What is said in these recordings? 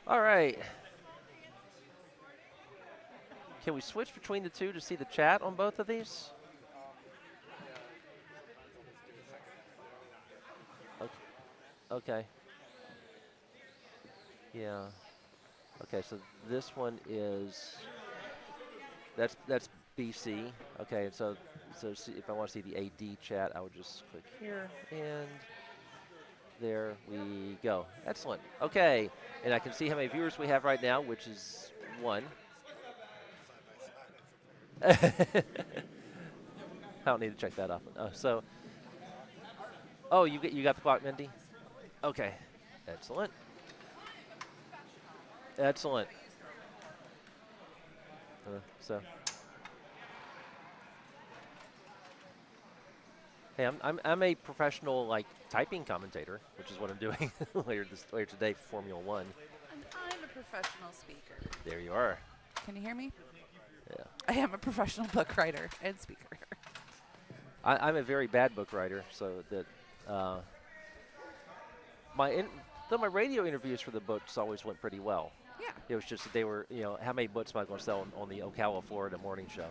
All right. Can we switch between the two to see the chat on both of these? Okay. Yeah. Okay, so this one is that's BC. Okay, so see, if I want to see the AD chat, I would just click here and there we go. Excellent. Okay, and I can see how many viewers we have right now, which is 1. I don't need to check that off. Oh, you got the clock, Mindy? Okay, excellent. Excellent. So, hey, I'm a professional like typing commentator, which is what I'm doing later today for Formula One. And I'm a professional speaker. There you are. Can you hear me? Yeah. I am a professional book writer and speaker. I'm a very bad book writer, so that my radio interviews for the books always went pretty well. Yeah. It was just that they were, how many books am I going to sell on the Ocala, Florida morning show?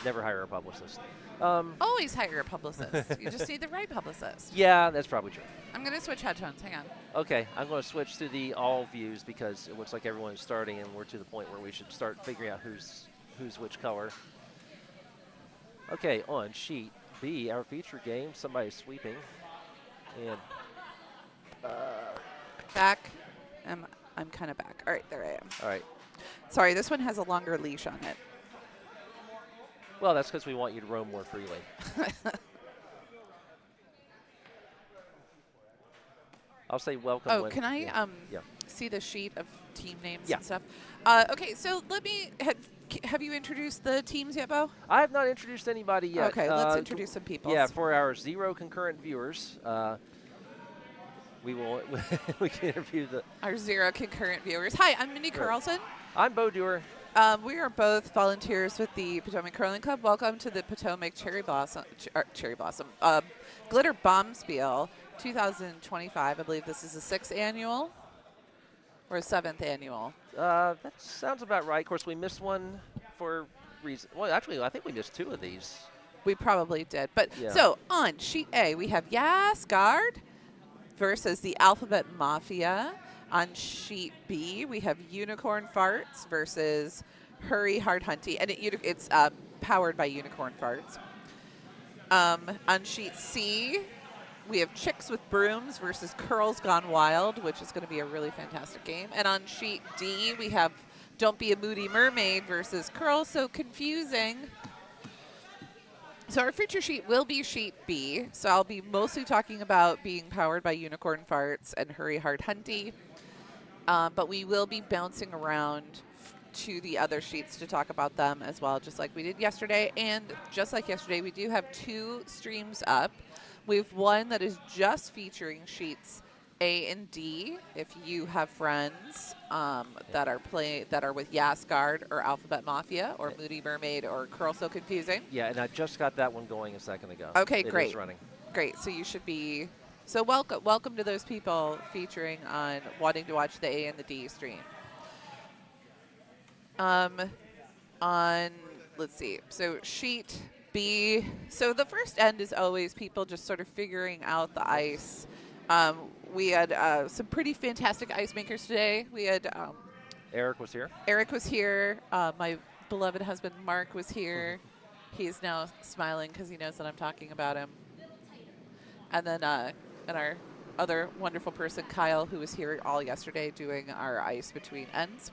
Never hire a publicist. Always hire a publicist. You just need the right publicist. Yeah, that's probably true. I'm going to switch headphones. Hang on. Okay, I'm going to switch to the all views because it looks like everyone's starting, and we're to the point where we should start figuring out who's which color. Okay, on sheet B, our feature game, somebody's sweeping, and Back. I'm kind of back. All right, there I am. all right. Sorry, this one has a longer leash on it. Well, that's because we want you to roam more freely. I'll say welcome. Oh, can I yeah. see the sheet of team names Yeah. and stuff? Okay, so let me. Have you introduced the teams yet, Bo? I have not introduced anybody yet. Okay, let's introduce some people. Yeah, for our 0 concurrent viewers, we will we can interview our 0 concurrent viewers. Hi, I'm Mindy Carlson. I'm Bo Dewar. We are both volunteers with the Potomac Curling Club. Welcome to the Potomac Cherry Blossom Glitter Bombspiel 2025. I believe this is the 6th annual or 7th annual. That sounds about right. Of course, we missed one for reason. Well, actually, I think we missed 2 of these. We probably did. But yeah. So on sheet A, we have Yasgard versus the Alphabet Mafia. On sheet B, we have Unicorn Farts versus Hurry Hard Hunty, and it's powered by Unicorn Farts. On sheet C, we have Chicks with Brooms versus Curls Gone Wild, which is going to be a really fantastic game. And on sheet D, we have Don't Be a Moody Mermaid versus Curls So Confusing. So our feature sheet will be sheet B. So I'll be mostly talking about being powered by Unicorn Farts and Hurry Hard Hunty. But we will be bouncing around to the other sheets to talk about them as well, just like we did yesterday. And just like yesterday, we do have 2 streams up. We have one that is just featuring sheets A and D. If you have friends that are with Yasgard or Alphabet Mafia or Moody Mermaid or Curl So Confusing. Yeah, and I just got that one going a second ago. Okay, It great. is running. Great. So you should be. So welcome to those people featuring on wanting to watch the A and the D stream. Let's see. So sheet B. So the first end is always people just sort of figuring out the ice. We had some pretty fantastic ice makers today. We had Eric was here. Eric was here. My beloved husband Mark was here. He's now smiling because he knows that I'm talking about him. And then and our other wonderful person, Kyle, who was here all yesterday doing our ice between ends.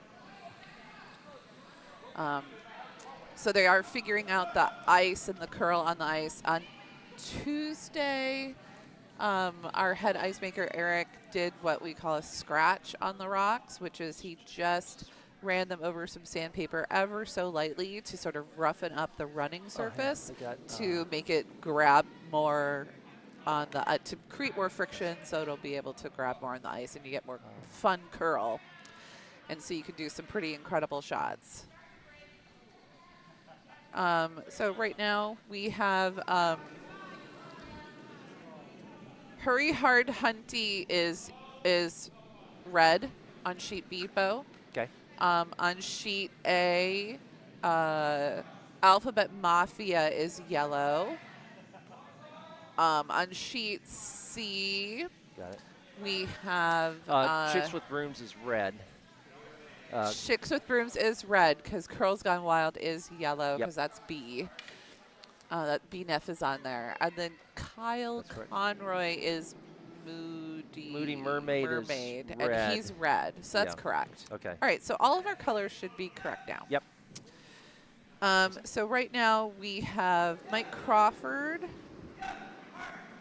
So they are figuring out the ice and the curl on the ice. On Tuesday, our head ice maker, Eric, did what we call a scratch on the rocks, which is he just ran them over some sandpaper ever so lightly to sort of roughen up the running surface to make it grab more on the to create more friction, so it'll be able to grab more on the ice and you get more fun curl, and so you can do some pretty incredible shots. So right now we have Hurry Hard Hunty is red on sheet B, Bo. Okay. On sheet A, Alphabet Mafia is yellow. On sheet C, Got it. we have Chicks with Brooms is red. Chicks with Brooms is red because Curls Gone Wild is yellow because that's B. That B Neff is on there. And then Kyle Conroy is Moody Mermaid is and red. he's red. So that's correct. Okay. All right, so all of our colors should be correct now. Yep. So right now we have Mike Crawford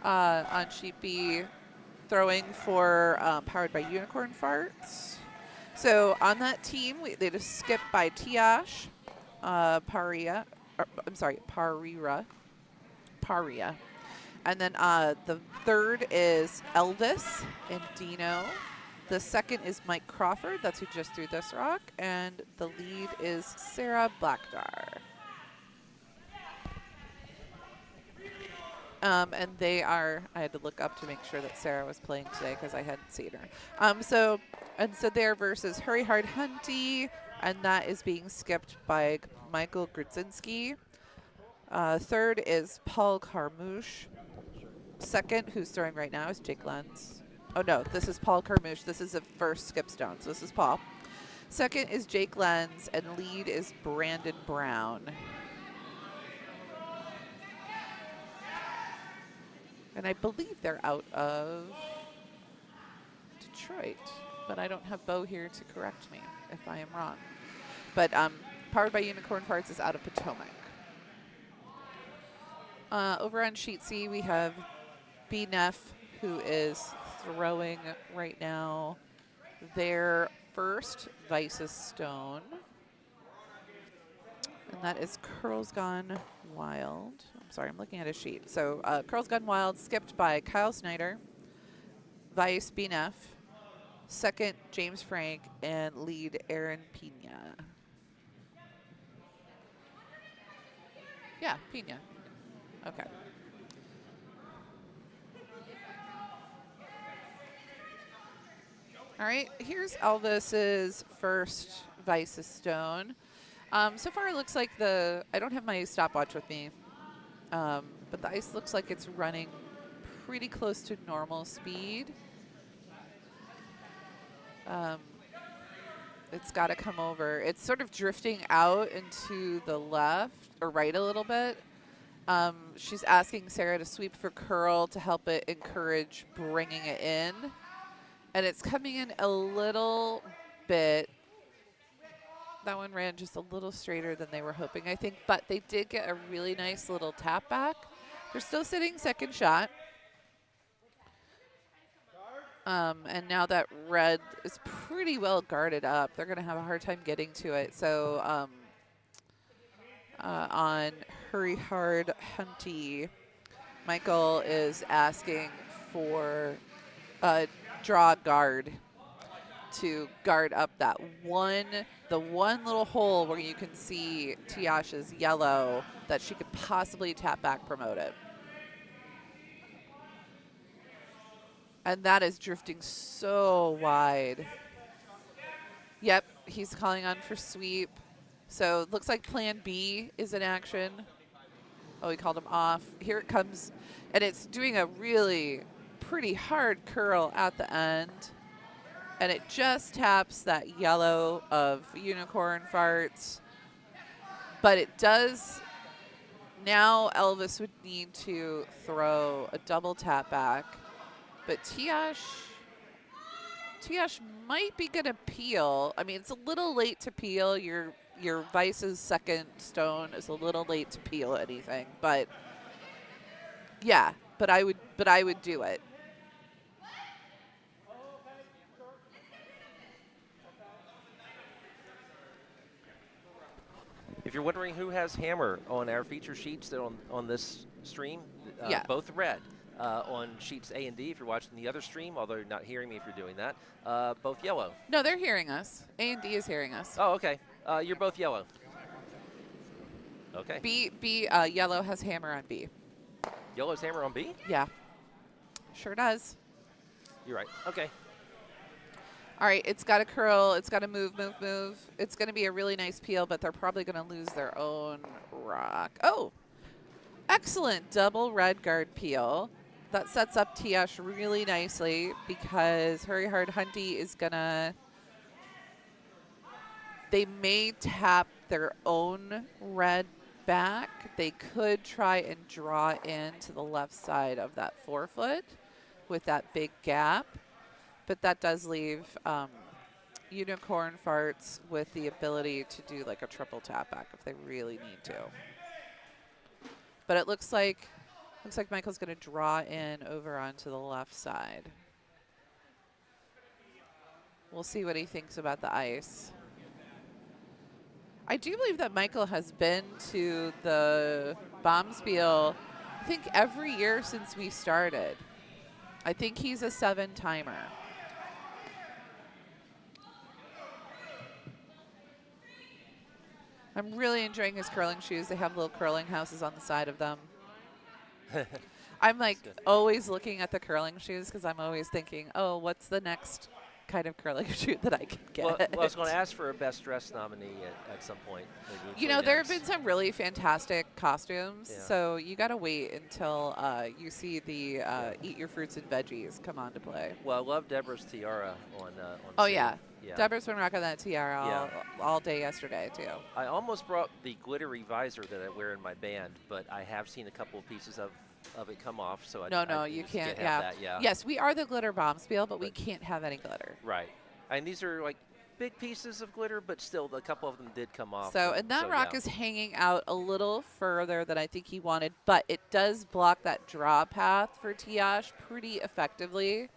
on sheet B throwing for Powered by Unicorn Farts. So on that team, they just skipped by Tiyash, Parira. And then the third is Elvis and Andino. The second is Mike Crawford. That's who just threw this rock. And the lead is Sarah Blackadar. And they are, I had to look up to make sure that Sarah was playing today because I hadn't seen her. So they're versus Hurry Hard Hunty, and that is being skipped by Michael Grudzinski. Third is Paul Carmouche. Second, who's throwing right now, is Jake Lenz. Oh, no, this is Paul Carmouche. This is the first skip stone, so this is Paul. Second is Jake Lenz, and lead is Brandon Brown. And I believe they're out of Detroit, but I don't have Bo here to correct me if I am wrong. But Powered by Unicorn Farts is out of Potomac. Over on sheet C, we have B Neff, who is throwing right now their first Vices stone. And that is Curls Gone Wild. I'm sorry, I'm looking at a sheet. So Curls Gone Wild skipped by Kyle Snyder, Vice B Neff, second James Frank, and lead Aaron Pina. Yeah, Pina. Okay. All right, here's Elvis's first Vices stone. So far, it looks like I don't have my stopwatch with me, but the ice looks like it's running pretty close to normal speed. It's got to come over. It's sort of drifting out into the left or right a little bit. She's asking Sarah to sweep for curl to help it encourage bringing it in. And it's coming in a little bit. That one ran just a little straighter than they were hoping, I think. But they did get a really nice little tap back. They're still sitting second shot. And now that red is pretty well guarded up, they're going to have a hard time getting to it. So on Hurry Hard Hunty, Michael is asking for a draw guard to guard up the one little hole where you can see Tiyash's yellow that she could possibly tap back promote it. And that is drifting so wide. Yep, he's calling on for sweep. So it looks like plan B is in action. Oh, he called him off. Here it comes. And it's doing a really pretty hard curl at the end. And it just taps that yellow of Unicorn Farts. But it does. Now Elvis would need to throw a double tap back. But Tiyash might be going to peel. I mean, it's a little late to peel. Your Vice's second stone is a little late to peel anything. But yeah, but I would do it. If you're wondering who has hammer on our feature sheets, they're on this stream. Yeah. Both red. On sheets A and D, if you're watching the other stream, although you're not hearing me if you're doing that, both yellow. No, they're hearing us. A and D is hearing us. Oh, okay. You're both yellow. Okay. B yellow has hammer on B. Yellow's hammer on B? Yeah. Sure does. You're right. Okay. All right, it's got to curl. It's got to move, move, move. It's going to be a really nice peel, but they're probably going to lose their own rock. Oh, excellent double red guard peel. That sets up Tiyash really nicely because Hurry Hard Hunty is going to... They may tap their own red back. They could try and draw in to the left side of that 4-foot with that big gap. But that does leave Unicorn Farts with the ability to do like a triple tap back if they really need to. But it looks like Michael's going to draw in over onto the left side. We'll see what he thinks about the ice. I do believe that Michael has been to the Bombspiel, I think, every year since we started. I think he's a 7-timer. I'm really enjoying his curling shoes. They have little curling houses on the side of them. I'm like always looking at the curling shoes because I'm always thinking, oh, what's the next kind of curling shoe that I can get? Well, I was going to ask for a best dressed nominee at some point. Maybe you know, there have been some really fantastic costumes, so you got to wait until you see the Eat Your Fruits and Veggies come on to play. Well, I love Debra's tiara on Oh, scene. yeah. Debra's been rocking that tiara all day yesterday, too. I almost brought the glittery visor that I wear in my band, but I have seen a couple of pieces of it come off. So No, you can't have that. Yeah. Yes, we are the glitter Bombspiel, but we can't have any glitter. Right. And these are like big pieces of glitter, but still a couple of them did come off. So, and that rock is hanging out a little further than I think he wanted, but it does block that draw path for Tiyash pretty effectively.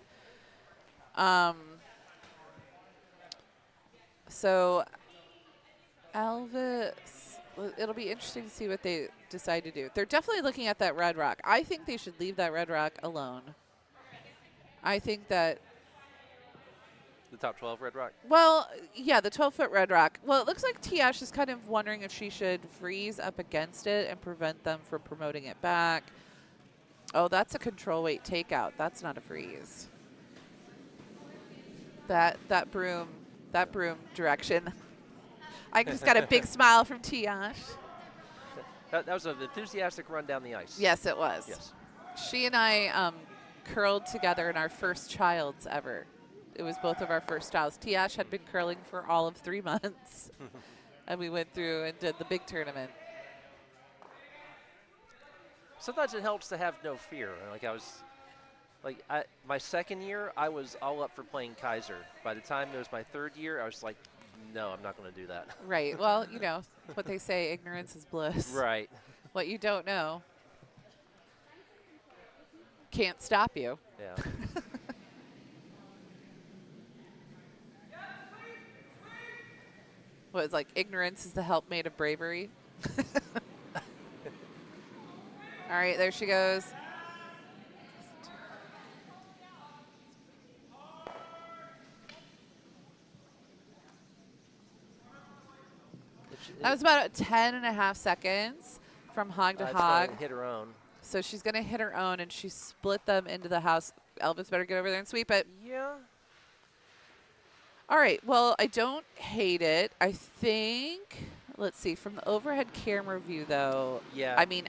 So Elvis, it'll be interesting to see what they decide to do. They're definitely looking at that red rock. I think they should leave that red rock alone. I think that... The top 12 red rock? Well, yeah, the 12-foot red rock. Well, it looks like Tiyash is kind of wondering if she should freeze up against it and prevent them from promoting it back. Oh, that's a control weight takeout. That's not a freeze. That broom direction. I just got a big smile from Tiyash. That was an enthusiastic run down the ice. Yes, it was. Yes. She and I curled together in our first child's ever. It was both of our first childs. Tiyash had been curling for all of 3 months, and we went through and did the big tournament. Sometimes it helps to have no fear. My second year, I was all up for playing Kaiser. By the time it was my third year, I was like, no, I'm not going to do that. Right. Well, you know what they say, ignorance is bliss. Right. What you don't know can't stop you. Yeah. What, it's like ignorance is the helpmate of bravery? All right, there she goes. That was about 10.5 seconds from hog to hog. Hit her own. So she's going to hit her own, and she split them into the house. Elvis better get over there and sweep it. Yeah. All right. Well, I don't hate it. I think, let's see, from the overhead camera view, though. Yeah. I mean,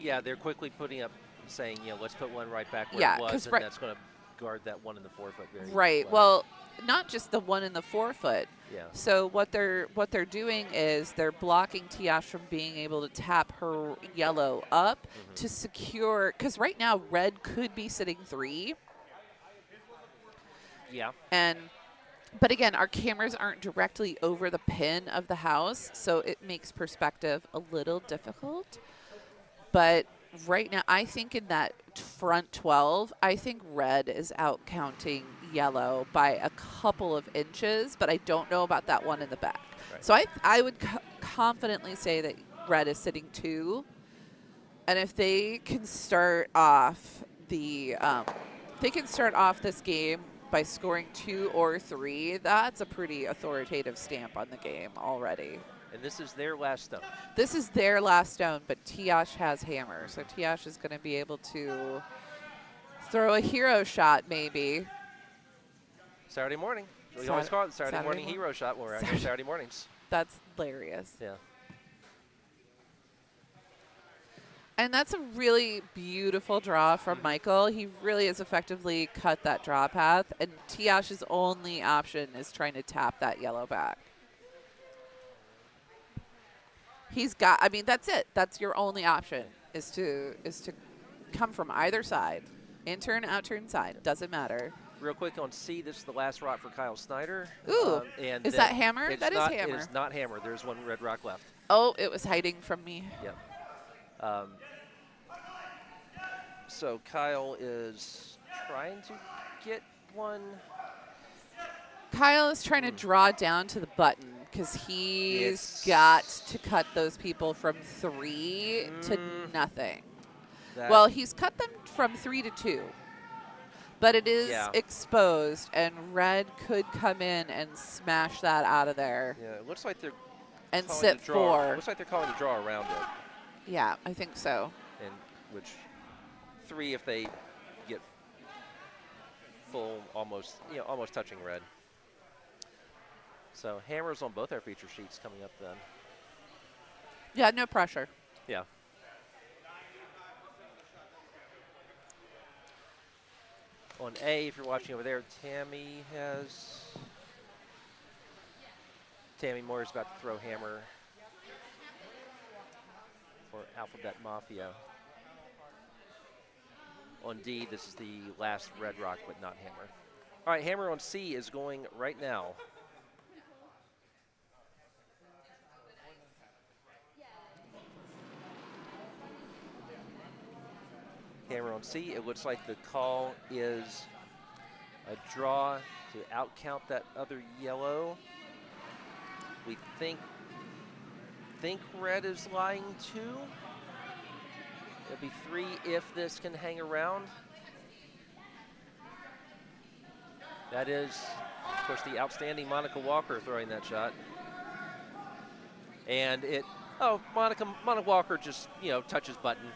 Yeah, they're quickly putting up, saying, let's put one right back where it was, and that's going to guard that one in the 4-foot very right. Well, not just the one in the 4-foot. Yeah. So what they're doing is they're blocking Tiyash from being able to tap her yellow up to secure, because right now red could be sitting 3. Yeah. But again, our cameras aren't directly over the pin of the house, so it makes perspective a little difficult. But right now, I think in that front 12, I think red is out counting yellow by a couple of inches, but I don't know about that one in the back. Right. So I would confidently say that red is sitting 2. And if they can start off this game by scoring 2 or 3, that's a pretty authoritative stamp on the game already. And this is their last stone. This is their last stone, but Tiyash has hammer. So Tiyash is going to be able to throw a hero shot maybe. Saturday morning. We always call it the Saturday morning hero shot when we're out here Saturday mornings. That's hilarious. Yeah. And that's a really beautiful draw from Michael. He really has effectively cut that draw path, and Tiyash's only option is trying to tap that yellow back. He's got, I mean, that's it. That's your only option is to come from either side. In turn, out turn side. Doesn't matter. Real quick on C, this is the last rock for Kyle Snyder. Ooh, and is that hammer? That is hammer. It is not hammer. There's one red rock left. Oh, it was hiding from me. Yep. So Kyle is trying to get one. Kyle is trying to draw down to the button because he's got to cut those people from 3 to nothing. Well, he's cut them from 3 to 2. But it is exposed, and red could come in and smash that out of there. Yeah, it looks like they're and calling sit the draw. 4. It looks like they're calling the draw around it. Yeah, I think so. And which 3 if they get full, almost touching red. So hammers on both our feature sheets coming up then. Yeah, no pressure. Yeah. On A, if you're watching over there, Tammy Moore is about to throw hammer for Alphabet Mafia. On D, this is the last red rock, but not hammer. All right, hammer on C is going right now. Hammer on C, it looks like the call is a draw to outcount that other yellow. We think red is lying 2. It'll be 3 if this can hang around. That is, of course, the outstanding Monica Walker throwing that shot. And Monica Walker just, touches button,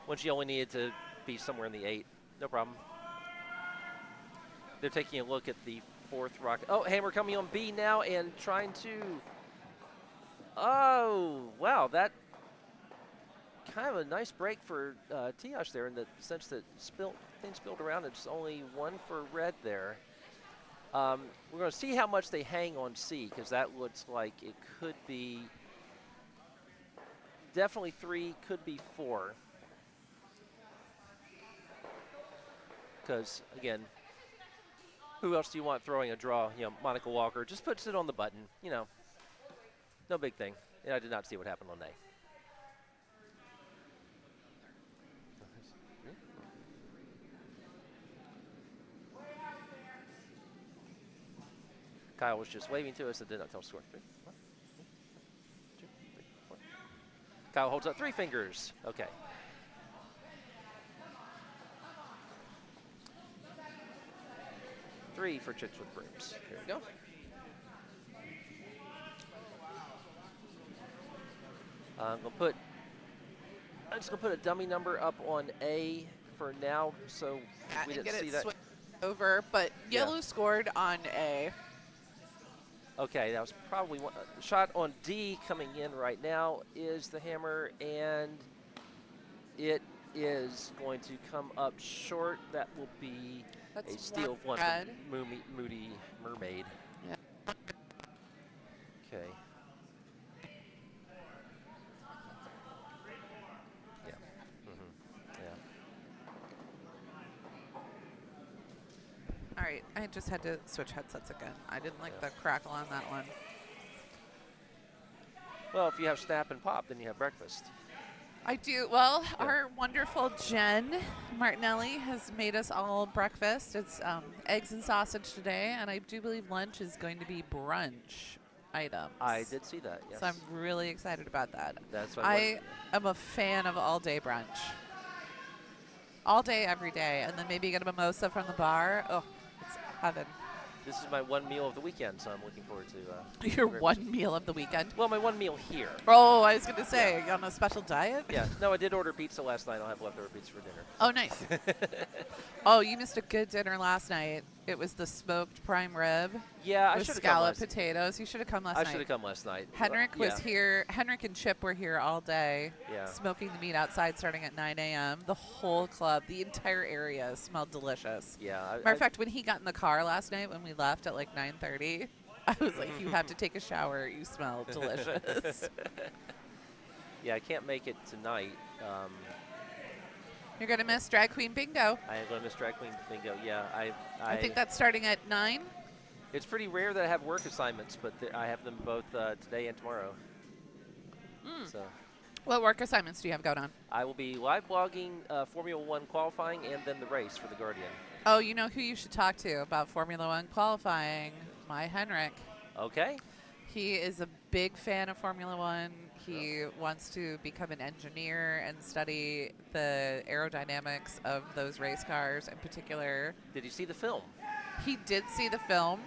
when she only needed to be somewhere in the 8. No problem. They're taking a look at the 4th rocket. Oh, hammer coming on B now and trying to. Oh, wow. That kind of a nice break for Tiyash there in the sense that things spilled around. It's only 1 for red there. We're going to see how much they hang on C because that looks like it could be definitely 3, could be 4. Because, again, who else do you want throwing a draw? Monica Walker just puts it on the button. No big thing. And I did not see what happened on A. Kyle was just waving to us and did not tell us score. 3, 1, 2, 3, 4. Kyle holds up 3 fingers. Okay. Three for Chicks with Brooms. Here we go. I'm just gonna put a dummy number up on A for now, so we didn't see that. Over, but yellow scored on A. Okay, that was probably one shot on D coming in right now is the hammer, and it is going to come up short. That will be a steal one from Moody Mermaid. Yeah. Okay. Yeah. Yeah. All right, I just had to switch headsets again. I didn't like the crackle on that one. Well, if you have snap and pop, then you have breakfast. I do. Well, our wonderful Jen Martinelli has made us all breakfast. It's eggs and sausage today, and I do believe lunch is going to be brunch items. I did see that, yes. So I'm really excited about that. That's what I am a fan of all-day brunch. All day, every day, and then maybe get a mimosa from the bar. Oh, it's heaven. This is my one meal of the weekend, so I'm looking forward to your one meal of the weekend? Well, my one meal here. Oh, I was going to say, are you on a special diet? Yeah. No, I did order pizza last night. I'll have leftover pizza for dinner. Oh, nice. Oh, you missed a good dinner last night. It was the smoked prime rib Yeah, I with should have come scalloped last. potatoes. You should have come last I night. should have come last night. Henrik was Yeah. here. Henrik and Chip were here all day, Yeah. smoking the meat outside starting at 9 a.m. The whole club, the entire area smelled delicious. Yeah. Matter of fact, when he got in the car last night when we left at like 9:30, I was like, you have to take a shower. You smell delicious. Yeah, I can't make it tonight. You're going to miss Drag Queen Bingo. I am going to miss Drag Queen Bingo. Yeah, I think that's starting at 9. It's pretty rare that I have work assignments, but I have them both today and tomorrow. So What work assignments do you have going on? I will be live blogging Formula One qualifying and then the race for the Guardian. Oh, you know who you should talk to about Formula One qualifying? My Henrik. Okay. He is a big fan of Formula One. He wants to become an engineer and study the aerodynamics of those race cars in particular. Did you see the film? He did see the film,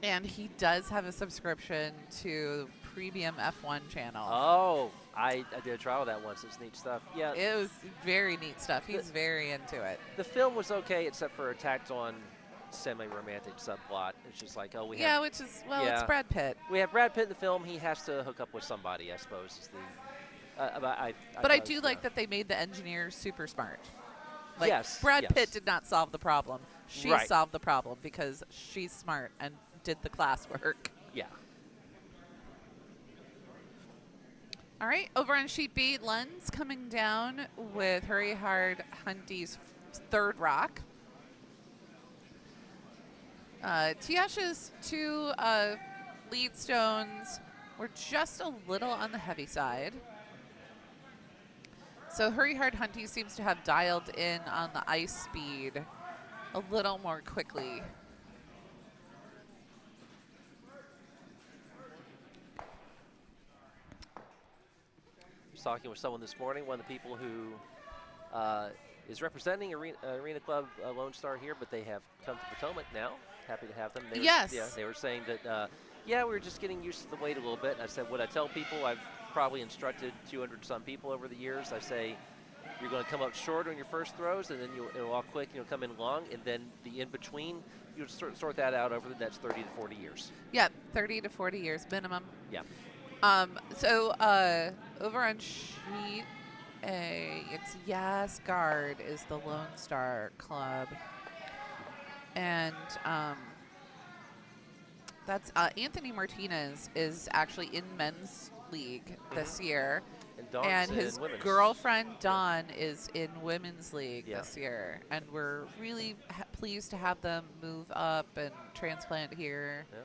and he does have a subscription to Premium F1 channel. Oh, I did a trial of that once. It's neat stuff. Yeah. It was very neat stuff. He's very into it. The film was okay, except for a tacked-on semi-romantic subplot. It's just like, oh, Yeah, which is, well, it's Brad Pitt. We have Brad Pitt in the film. He has to hook up with somebody, I suppose. Is the, but I do like that they made the engineer super smart. Like, yes. Brad Pitt did not solve the problem. She Right. solved the problem because she's smart and did the classwork. Yeah. All right, over on sheet B, Lenz coming down with Hurry Hard Hunty's third rock. Tiyash's 2 lead stones were just a little on the heavy side. So Hurry Hard Hunty seems to have dialed in on the ice speed a little more quickly. I was talking with someone this morning, one of the people who is representing Arena Club Lone Star here, but they have come to Potomac now. Happy to have them. Yes. They were saying that, we were just getting used to the weight a little bit. And I said, what I tell people, I've probably instructed 200-some people over the years. I say, you're going to come up short on your first throws, and then it'll all click, and you'll come in long, and then the in-between, you'll sort that out over the next 30 to 40 years. Yeah, 30 to 40 years minimum. Yeah. So over on sheet A, it's Yasgard is the Lone Star Club. And that's Anthony Martinez is actually in men's league this year. And his women's. girlfriend, Dawn, is in women's league Yeah. this year. And we're really pleased to have them move up and transplant here. Yeah.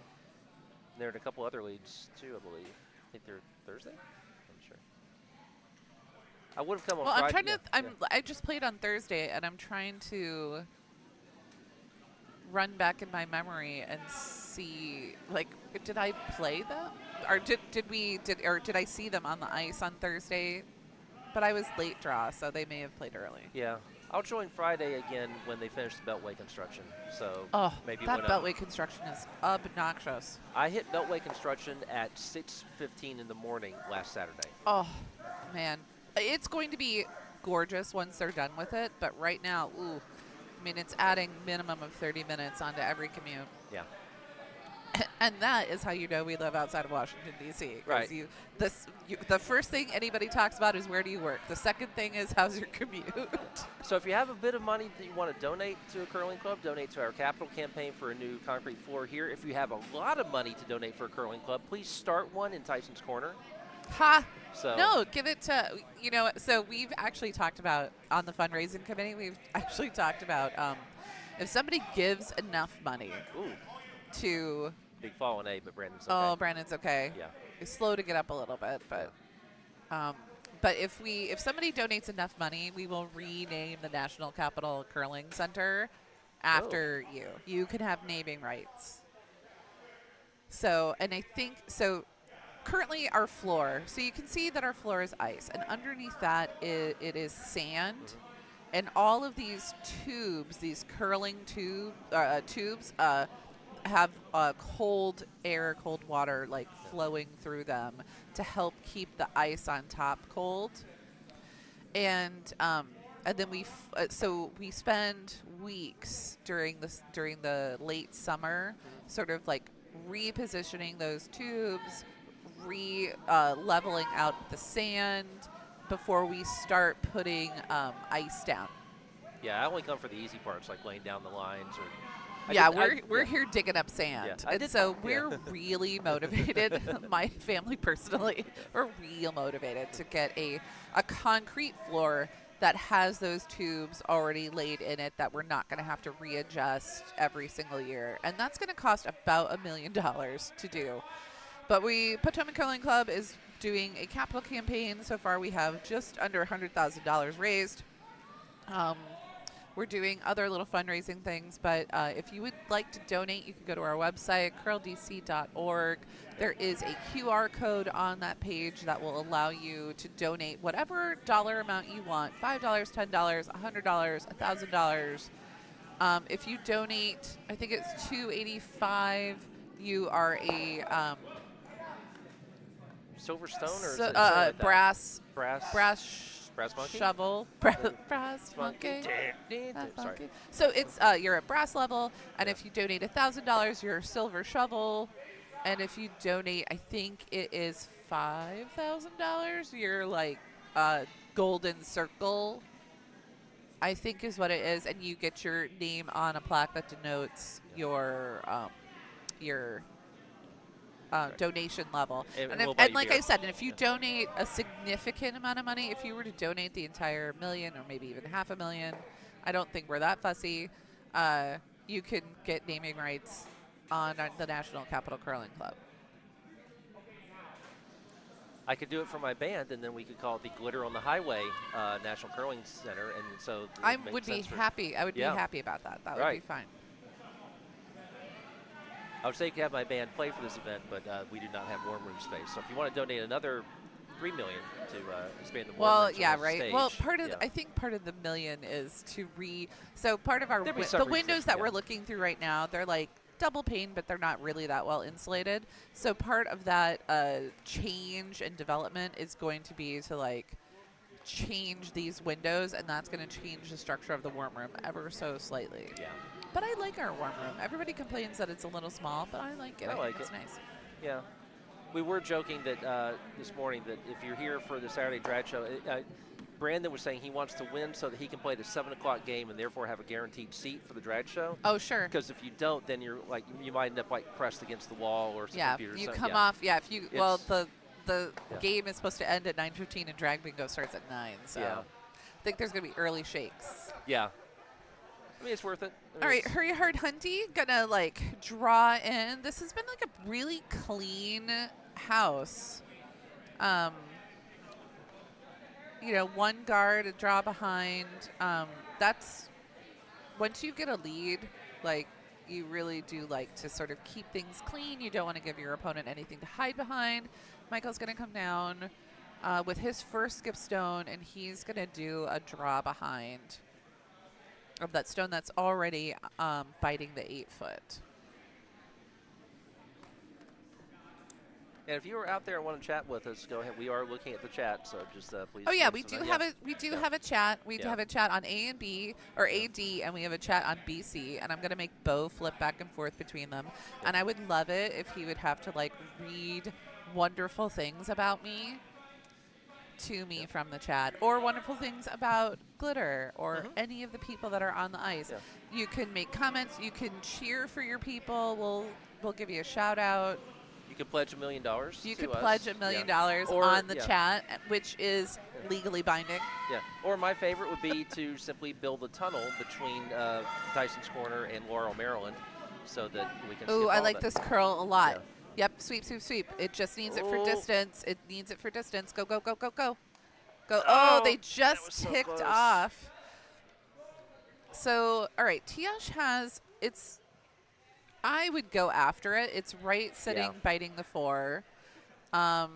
They're in a couple other leagues, too, I believe. I think they're Thursday? I'm sure. I would have come on Friday. I'm trying to. I just played on Thursday, and I'm trying to run back in my memory and see, like, did I play them, or did I see them on the ice on Thursday? But I was late draw, so they may have played early. Yeah. I'll join Friday again when they finish the Beltway construction. So maybe that Beltway construction is obnoxious. I hit Beltway construction at 6:15 in the morning last Saturday. Oh, man. It's going to be gorgeous once they're done with it, but right now, ooh, I mean, it's adding minimum of 30 minutes onto every commute. Yeah. And that is how you know we live outside of Washington, D.C. Right. The first thing anybody talks about is where do you work. The second thing is how's your commute. So if you have a bit of money that you want to donate to a curling club, donate to our capital campaign for a new concrete floor here. If you have a lot of money to donate for a curling club, please start one in Tyson's Corner. Ha! So No, give it to, so we've actually talked about, on the fundraising committee, we've actually talked about if somebody gives enough money to... Big fall on A, but Brandon's okay. Oh, Brandon's okay. Yeah. He's slow to get up a little bit, but if somebody donates enough money, we will rename the National Capital Curling Center after you. You can have naming rights. So, and I think, so currently our floor, so you can see that our floor is ice, and underneath that it is sand, and all of these tubes, these curling tubes, have cold air, cold water like flowing through them to help keep the ice on top cold. And and then so we spend weeks during the late summer, sort of like repositioning those tubes, leveling out the sand before we start putting ice down. Yeah, I only come for the easy parts, like laying down the lines or. We're here digging up sand, and so we're really motivated. My family personally, we're real motivated to get a concrete floor that has those tubes already laid in it that we're not going to have to readjust every single year, and that's going to cost about $1 million to do. But Potomac Curling Club is doing a capital campaign. So far, we have just under $100,000 raised. We're doing other little fundraising things, but if you would like to donate, you can go to our website, curldc.org. There is a QR code on that page that will allow you to donate whatever dollar amount you want, $5, $10, $100, $1,000. If you donate, I think it's $285, you are a silver stone or is it brass monkey? Shovel. Brass monkey. Sorry. So it's you're at brass level, and if you donate $1,000, you're a silver shovel, and if you donate, I think it is $5,000, you're like golden circle, I think is what it is, and you get your name on a plaque that denotes your donation level. And like I said, and if you donate a significant amount of money, if you were to donate the entire $1 million or maybe even $500,000, I don't think we're that fussy, you can get naming rights on the National Capital Curling Club. I could do it for my band, and then we could call it the Glitter on the Highway National Curling Center, and so I would be happy. I would be happy about that. That would be fine. I would say you could have my band play for this event, but we do not have warm room space. So if you want to donate another $3 million to expand the warm rooms on the stage, Well, I think part of the $1 million is to so part of our the windows that we're looking through right now, they're like double pane, but they're not really that well insulated. So part of that change and development is going to be to like change these windows, and that's going to change the structure of the warm room ever so slightly. Yeah. But I like our warm room. Everybody complains that it's a little small, but I like it. I think it's nice. Yeah. We were joking that this morning that if you're here for the Saturday drag show, Brandon was saying he wants to win so that he can play the 7 o'clock game and therefore have a guaranteed seat for the drag show. Oh, sure. Because if you don't, then you're like you might end up like pressed against the wall or some computer. You come off. Yeah, if you the game is supposed to end at 9:15 and drag bingo starts at 9. So I think there's gonna be early shakes. Yeah. I mean, it's worth it. All right, Hurry Hard Hunty, gonna like draw in. This has been like a really clean house. One guard, a draw behind. That's once you get a lead, like you really do like to sort of keep things clean. You don't want to give your opponent anything to hide behind. Michael's gonna come down with his first skip stone, and he's gonna do a draw behind of that stone that's already biting the 8-foot. And if you are out there and want to chat with us, go ahead. We are looking at the chat, so just please. Oh yeah, we do have a chat. We do have a chat on A and B or AD, and we have a chat on BC. And I'm gonna make Bo flip back and forth between them. And I would love it if he would have to like read wonderful things about me to me from the chat, or wonderful things about Glitter or any of the people that are on the ice. You can make comments. You can cheer for your people. We'll give you a shout out. You can pledge $1 million. You can pledge $1 million on the chat, which is legally binding. Yeah. Or my favorite would be to simply build a tunnel between Tyson's Corner and Laurel, Maryland, so that we can. Ooh, I like this curl a lot. Yeah. Yep, sweep, sweep, sweep. It just needs it for distance. It needs it for distance. Go, go, go, go, go. Go. Oh, they just ticked off. So, all right, Tiyash has its. I would go after it. It's right sitting, biting the 4. I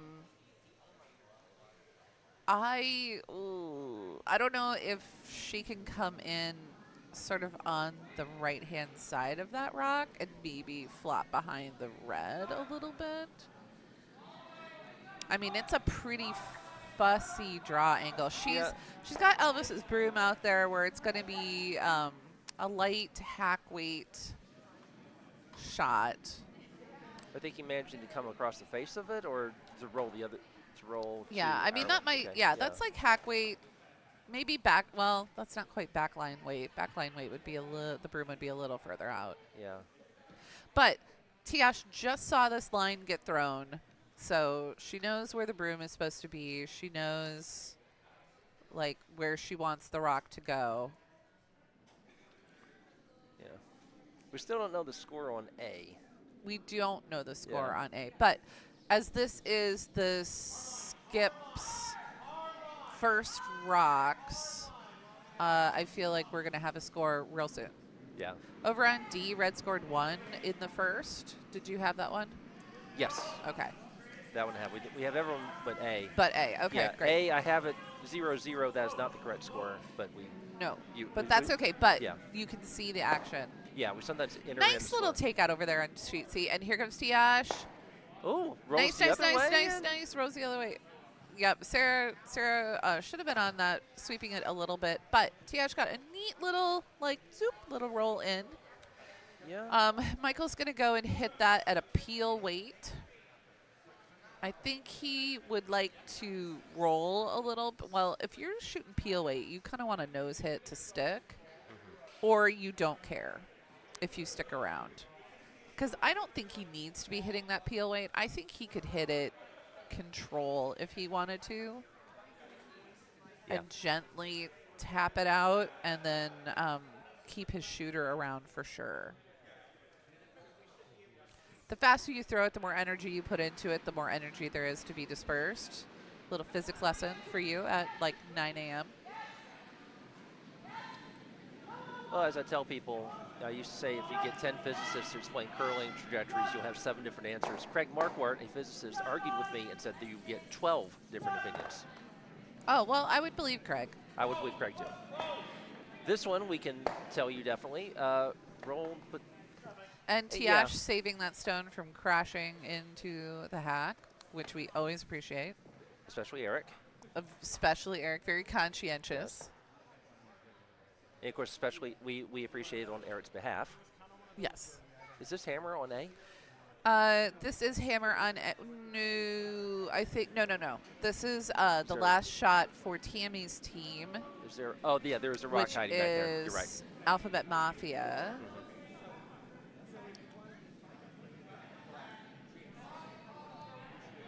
don't know if she can come in sort of on the right-hand side of that rock and maybe flop behind the red a little bit. I mean, it's a pretty fussy draw angle. She's got Elvis's broom out there where it's going to be a light hack weight shot. I think you managing to come across the face of it, or to roll the other, to roll. Yeah, I mean that might. Okay. Yeah, that's like hack weight. Maybe back. Well, that's not quite backline weight. Backline weight would be the broom would be a little further out. Yeah. But Tiyash just saw this line get thrown, so she knows where the broom is supposed to be. She knows, like, where she wants the rock to go. Yeah. We still don't know the score on A. We don't know the score on A, but as this is the Skip's first rocks, I feel like we're going to have a score real soon. Yeah. Over on D, Red scored 1 in the first. Did you have that one? Yes. Okay. That one have. We have everyone but A. But A. Okay, yeah, great. A, I have it 0-0. That is not the correct score, but we. No. But that's okay. But yeah. you can see the action. Yeah, we sometimes enter. Nice little takeout over there on Street C. And here comes Tiyash. Oh, nice. Rolls the other way. Yep, Sarah should have been on that, sweeping it a little bit, but Tiyash got a neat little, like, zoop, little roll in. Yeah. Michael's going to go and hit that at a peel weight. I think he would like to roll a little. Well, if you're shooting peel weight, you kind of want a nose hit to stick, or you don't care if you stick around. Because I don't think he needs to be hitting that peel weight. I think he could hit it control if he wanted to, and gently tap it out, and then keep his shooter around for sure. The faster you throw it, the more energy you put into it, the more energy there is to be dispersed. Little physics lesson for you at like 9 a.m. Well, as I tell people, I used to say if you get 10 physicists to explain curling trajectories, you'll have 7 different answers. Craig Marquardt, a physicist, argued with me and said that you get 12 different opinions. Oh, well, I would believe Craig. I would believe Craig, too. This one, we can tell you definitely. Roll, but... And Tiyash saving that stone from crashing into the hack, which we always appreciate. Especially Eric. Especially Eric, very conscientious. Yes. And of course, especially we appreciate it on Eric's behalf. Yes. Is this hammer on A? This is hammer on no. I think no. This is the last shot for Tammy's team. Is there? Oh, yeah. There is a rock hiding back there. You're right. Alphabet Mafia. Mm-hmm.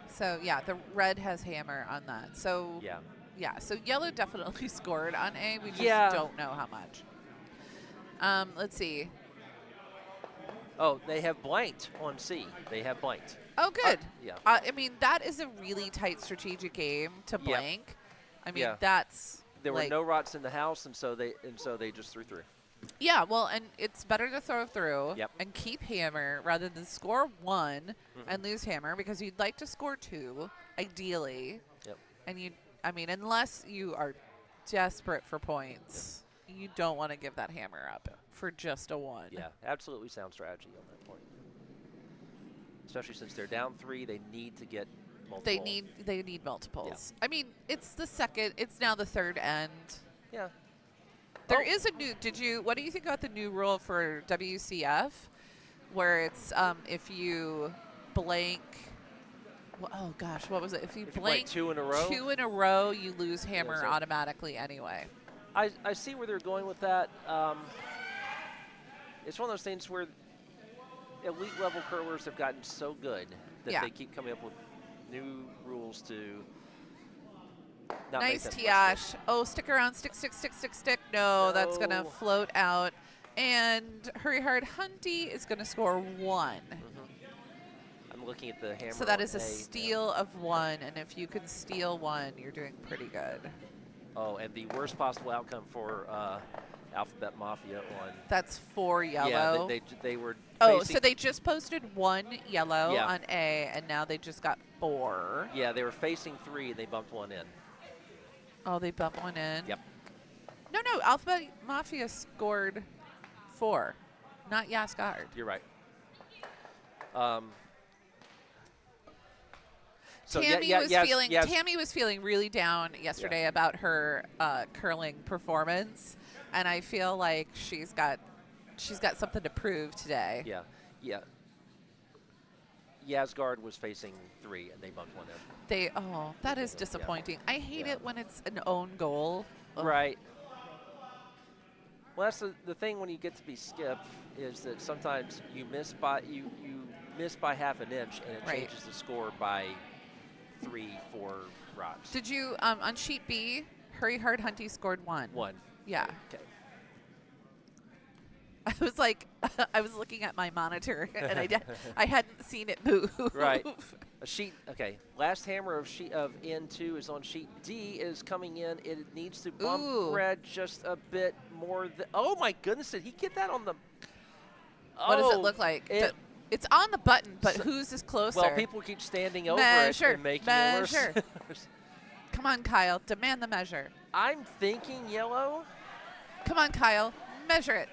So yeah, the red has hammer on that. So yeah. So yellow definitely scored on A. We just don't know how much. Let's see. Oh, they have blanked on C. They have blanked. Oh, good. Yeah. I mean, that is a really tight strategic game to blank. I mean, that's there were no rots in the house, and so they just threw through. Yeah, well, and it's better to throw through Yep. and keep hammer rather than score 1 and lose hammer, because you'd like to score 2, ideally. Yep. And I mean, unless you are desperate for points, you don't want to give that hammer up for just a 1. Yeah, absolutely sound strategy on that point. Especially since they're down 3, they need to get multiple. They need multiples. Yeah. I mean, it's now the third end. Yeah. There is a new, what do you think about the new rule for WCF, where it's if you blank, oh gosh, what was it? If you blank 2 in a row? 2 in a row, you lose hammer automatically anyway. I see where they're going with that. It's one of those things where elite level curlers have gotten so good that they keep coming up with new rules to not nice make that Tiyash. Oh, stick around, stick. No, that's going to float out. And Hurry Hard Hunty is going to score 1. I'm looking at the hammer. So that is a steal of 1, and if you can steal 1, you're doing pretty good. Oh, and the worst possible outcome for Alphabet Mafia on. That's 4 yellow. Yeah, they were. Oh, so they just posted 1 yellow Yeah. on A, and now they just got 4. Yeah, they were facing 3, and they bumped 1 in. Oh, they bumped 1 in? Yep. No, Alphabet Mafia scored 4, not Yasgard. You're right. So Tammy was feeling really down yesterday about her curling performance, and I feel like she's got something to prove today. Yeah. Yasgard was facing 3, and they bumped one in. That is disappointing. I hate it when it's an own goal. Ugh. Right. Well, that's the thing when you get to be skip is that sometimes you miss by half an inch, and it changes the score by 3-4 rocks. Did you on sheet B? Hurry Hard Hunty scored 1. 1. Yeah. Okay. I was looking at my monitor and I hadn't seen it move. Right. A sheet. Okay. Last hammer of N2 is on sheet D. Is coming in. It needs to bump red just a bit more. Oh my goodness! Did he get that on the? What does it look like? It's on the button, but whose is closer? Well, people keep standing over it and making it worse. Come on, Kyle. Demand the measure. I'm thinking yellow. Come on, Kyle. Measure it.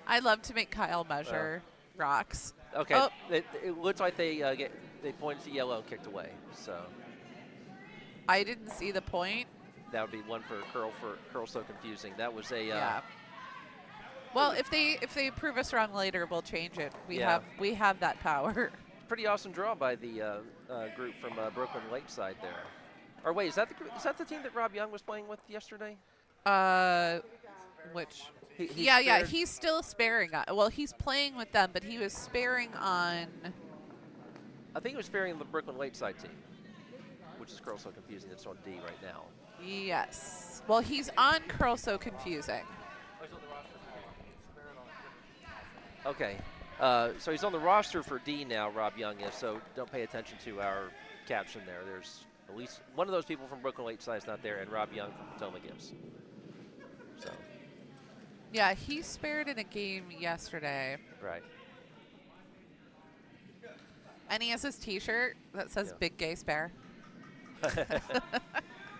I love to make Kyle measure rocks. Okay. Oh. It looks like they pointed to yellow and kicked away. So. I didn't see the point. That would be one for curl. So confusing. That was a. Yeah. Well, if they prove us wrong later, we'll change it. We have that power. Pretty awesome draw by the group from Brooklyn Lakeside there. Or wait, is that the team that Rob Young was playing with yesterday? Which? Spared? He's still sparing. Well, he's playing with them, but he was sparing on. I think he was sparing the Brooklyn Lakeside team, which is Curl So Confusing. It's on D right now. Yes. Well, he's on Curl So Confusing. Okay. So he's on the roster for D now, Rob Young is, so don't pay attention to our caption there. There's at least one of those people from Brooklyn Lakeside is not there, and Rob Young from Potomac is. So. Yeah, he spared in a game yesterday. Right. And he has his T-shirt that says "Big Gay Spare."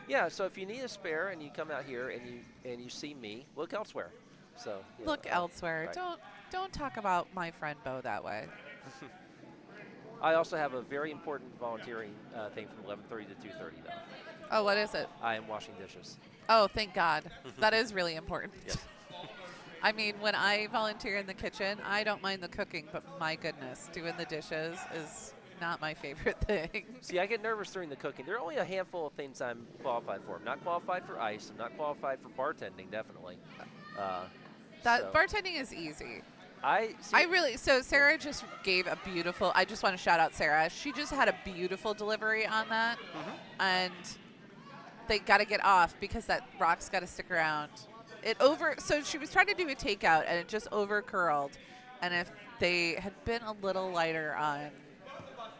Yeah. So if you need a spare and you come out here and you see me, look elsewhere. So. Look elsewhere. Right. Don't talk about my friend Bo that way. I also have a very important volunteering thing from 11:30 to 2:30 though. Oh, what is it? I am washing dishes. Oh, thank God. That is really important. Yes. I mean, when I volunteer in the kitchen, I don't mind the cooking, but my goodness, doing the dishes is not my favorite thing. See, I get nervous during the cooking. There are only a handful of things I'm qualified for. I'm not qualified for ice. I'm not qualified for bartending, definitely. Bartending is easy. So Sarah just gave a beautiful, I just want to shout out Sarah. She just had a beautiful delivery on that. Mm-hmm. And they got to get off because that rock's got to stick around. So she was trying to do a takeout and it just over curled. And if they had been a little lighter on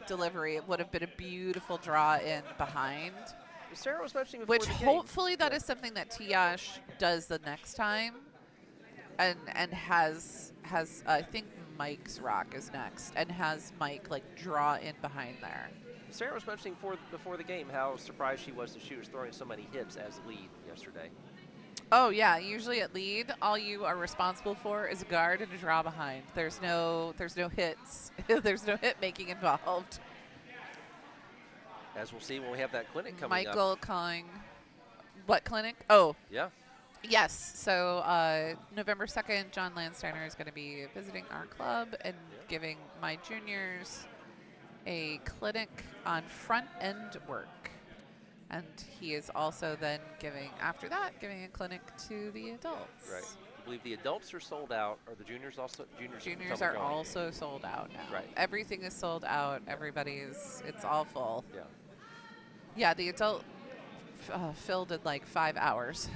delivery, it would have been a beautiful draw in behind. Sarah was mentioning before which the hopefully that is something that Tiyash does the next time. And has I think Mike's rock is next and has Mike draw in behind there. Sarah was mentioning before the game how surprised she was that she was throwing so many hits as lead yesterday. Oh yeah, usually at lead, all you are responsible for is a guard and a draw behind. There's no hits. There's no hit making involved. As we'll see when we have that clinic coming up. Michael calling what clinic? Oh. Yeah. Yes. So November 2nd, John Landsteiner is going to be visiting our club and giving my juniors a clinic on front end work. And he is also then giving a clinic to the adults. Right. I believe the adults are sold out, or the juniors also? Juniors are also sold out now. Right. Everything is sold out. It's all full. Yeah. Yeah, the adult filled in 5 hours.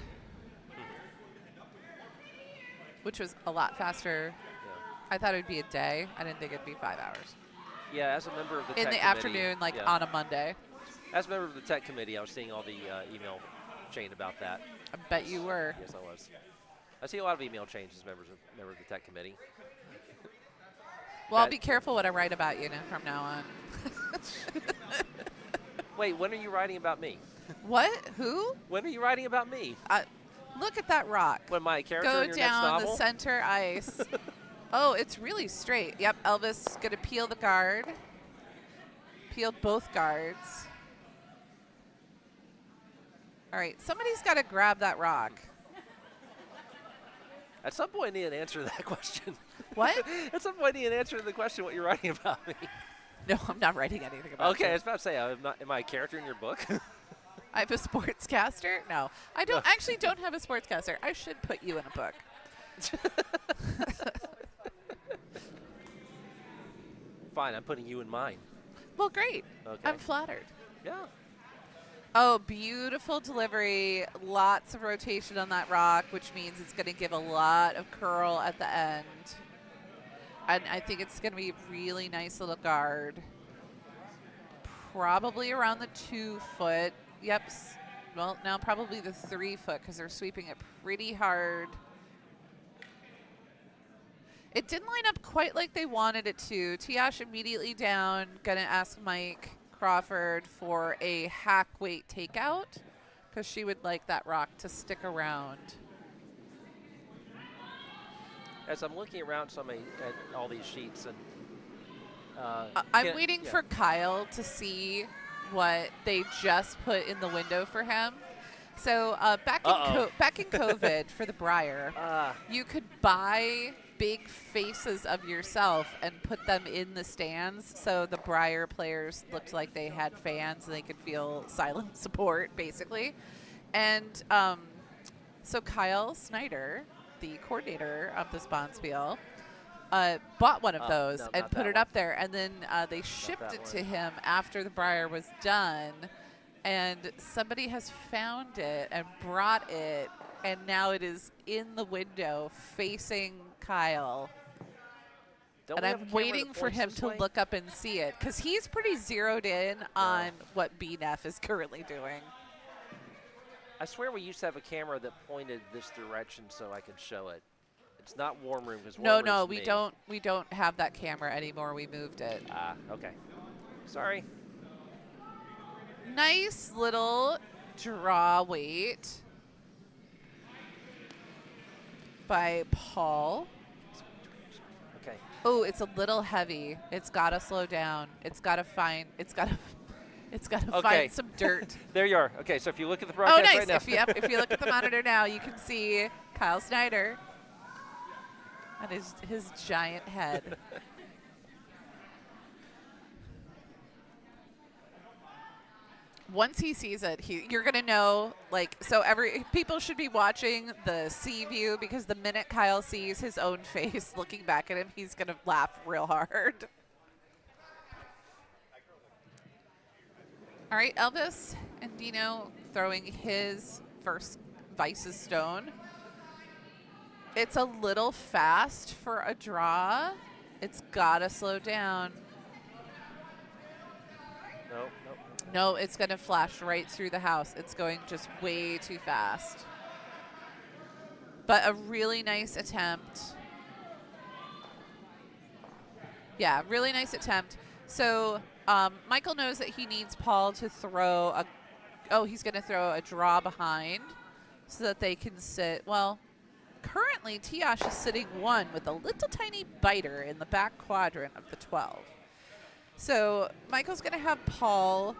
Which was a lot faster. Yeah. I thought it would be a day. I didn't think it'd be 5 hours. Yeah, as a member of the tech in the committee, afternoon, on a Monday. As a member of the tech committee, I was seeing all the email chain about that. I bet you were. Yes, I was. I see a lot of email chains as member of the tech committee. Well, I'll be careful what I write about you from now on. Wait, when are you writing about me? What? Who? When are you writing about me? Look at that rock. When my character Go in your next novel? down the center ice. Oh, it's really straight. Yep, Elvis going to peel the guard. Peeled both guards. All right, somebody's got to grab that rock. At some point, I need an answer to that question. What? At some point, I need an answer to the question what you're writing about me. No, I'm not writing anything about Okay, you. I was about to say, am I a character in your book? I have a sportscaster? No, I don't. Actually, don't have a sportscaster. I should put you in a book. Fine, I'm putting you in mine. Well, great. Okay. I'm flattered. Yeah. Oh, beautiful delivery. Lots of rotation on that rock, which means it's going to give a lot of curl at the end. And I think it's going to be a really nice little guard. Probably around the 2 foot. Yep. Well, now probably the 3 foot because they're sweeping it pretty hard. It didn't line up quite like they wanted it to. Tiyash immediately down. Going to ask Mike Crawford for a hack weight takeout because she would like that rock to stick around. As I'm looking around at all these sheets, and I'm waiting for Kyle to see what they just put in the window for him. So back in COVID for the Briar, you could buy big faces of yourself and put them in the stands so the Briar players looked like they had fans and they could feel silent support, basically. And so Kyle Snyder, the coordinator of this Bombspiel, bought one of those and put it up there, and then they shipped it to him after the Briar was done, and somebody has found it and brought it, and now it is in the window facing Kyle. And I'm waiting for him to look up and see it because he's pretty zeroed in on what Neff is currently doing. I swear we used to have a camera that pointed this direction so I could show it. It's not warm room because No, we don't have that camera anymore. We moved it. Okay. Sorry. Nice little draw weight by Paul. Okay. Oh, it's a little heavy. It's got to slow down. It's got to find find some dirt. There you are. Okay, so if you look at the broadcast nice. right now. If you look at the monitor now, you can see Kyle Snyder and his giant head. Once he sees it, you're gonna know. So people should be watching the C view because the minute Kyle sees his own face looking back at him, he's gonna laugh real hard. All right, Elvis and Andino throwing his first Vice's stone. It's a little fast for a draw. It's gotta slow down. No, it's going to flash right through the house. It's going just way too fast. But a really nice attempt. Yeah, really nice attempt. So Michael knows that he needs Paul to throw he's going to throw a draw behind so that they can sit. Well, currently Tiyash is sitting 1 with a little tiny biter in the back quadrant of the 12. So Michael's going to have Paul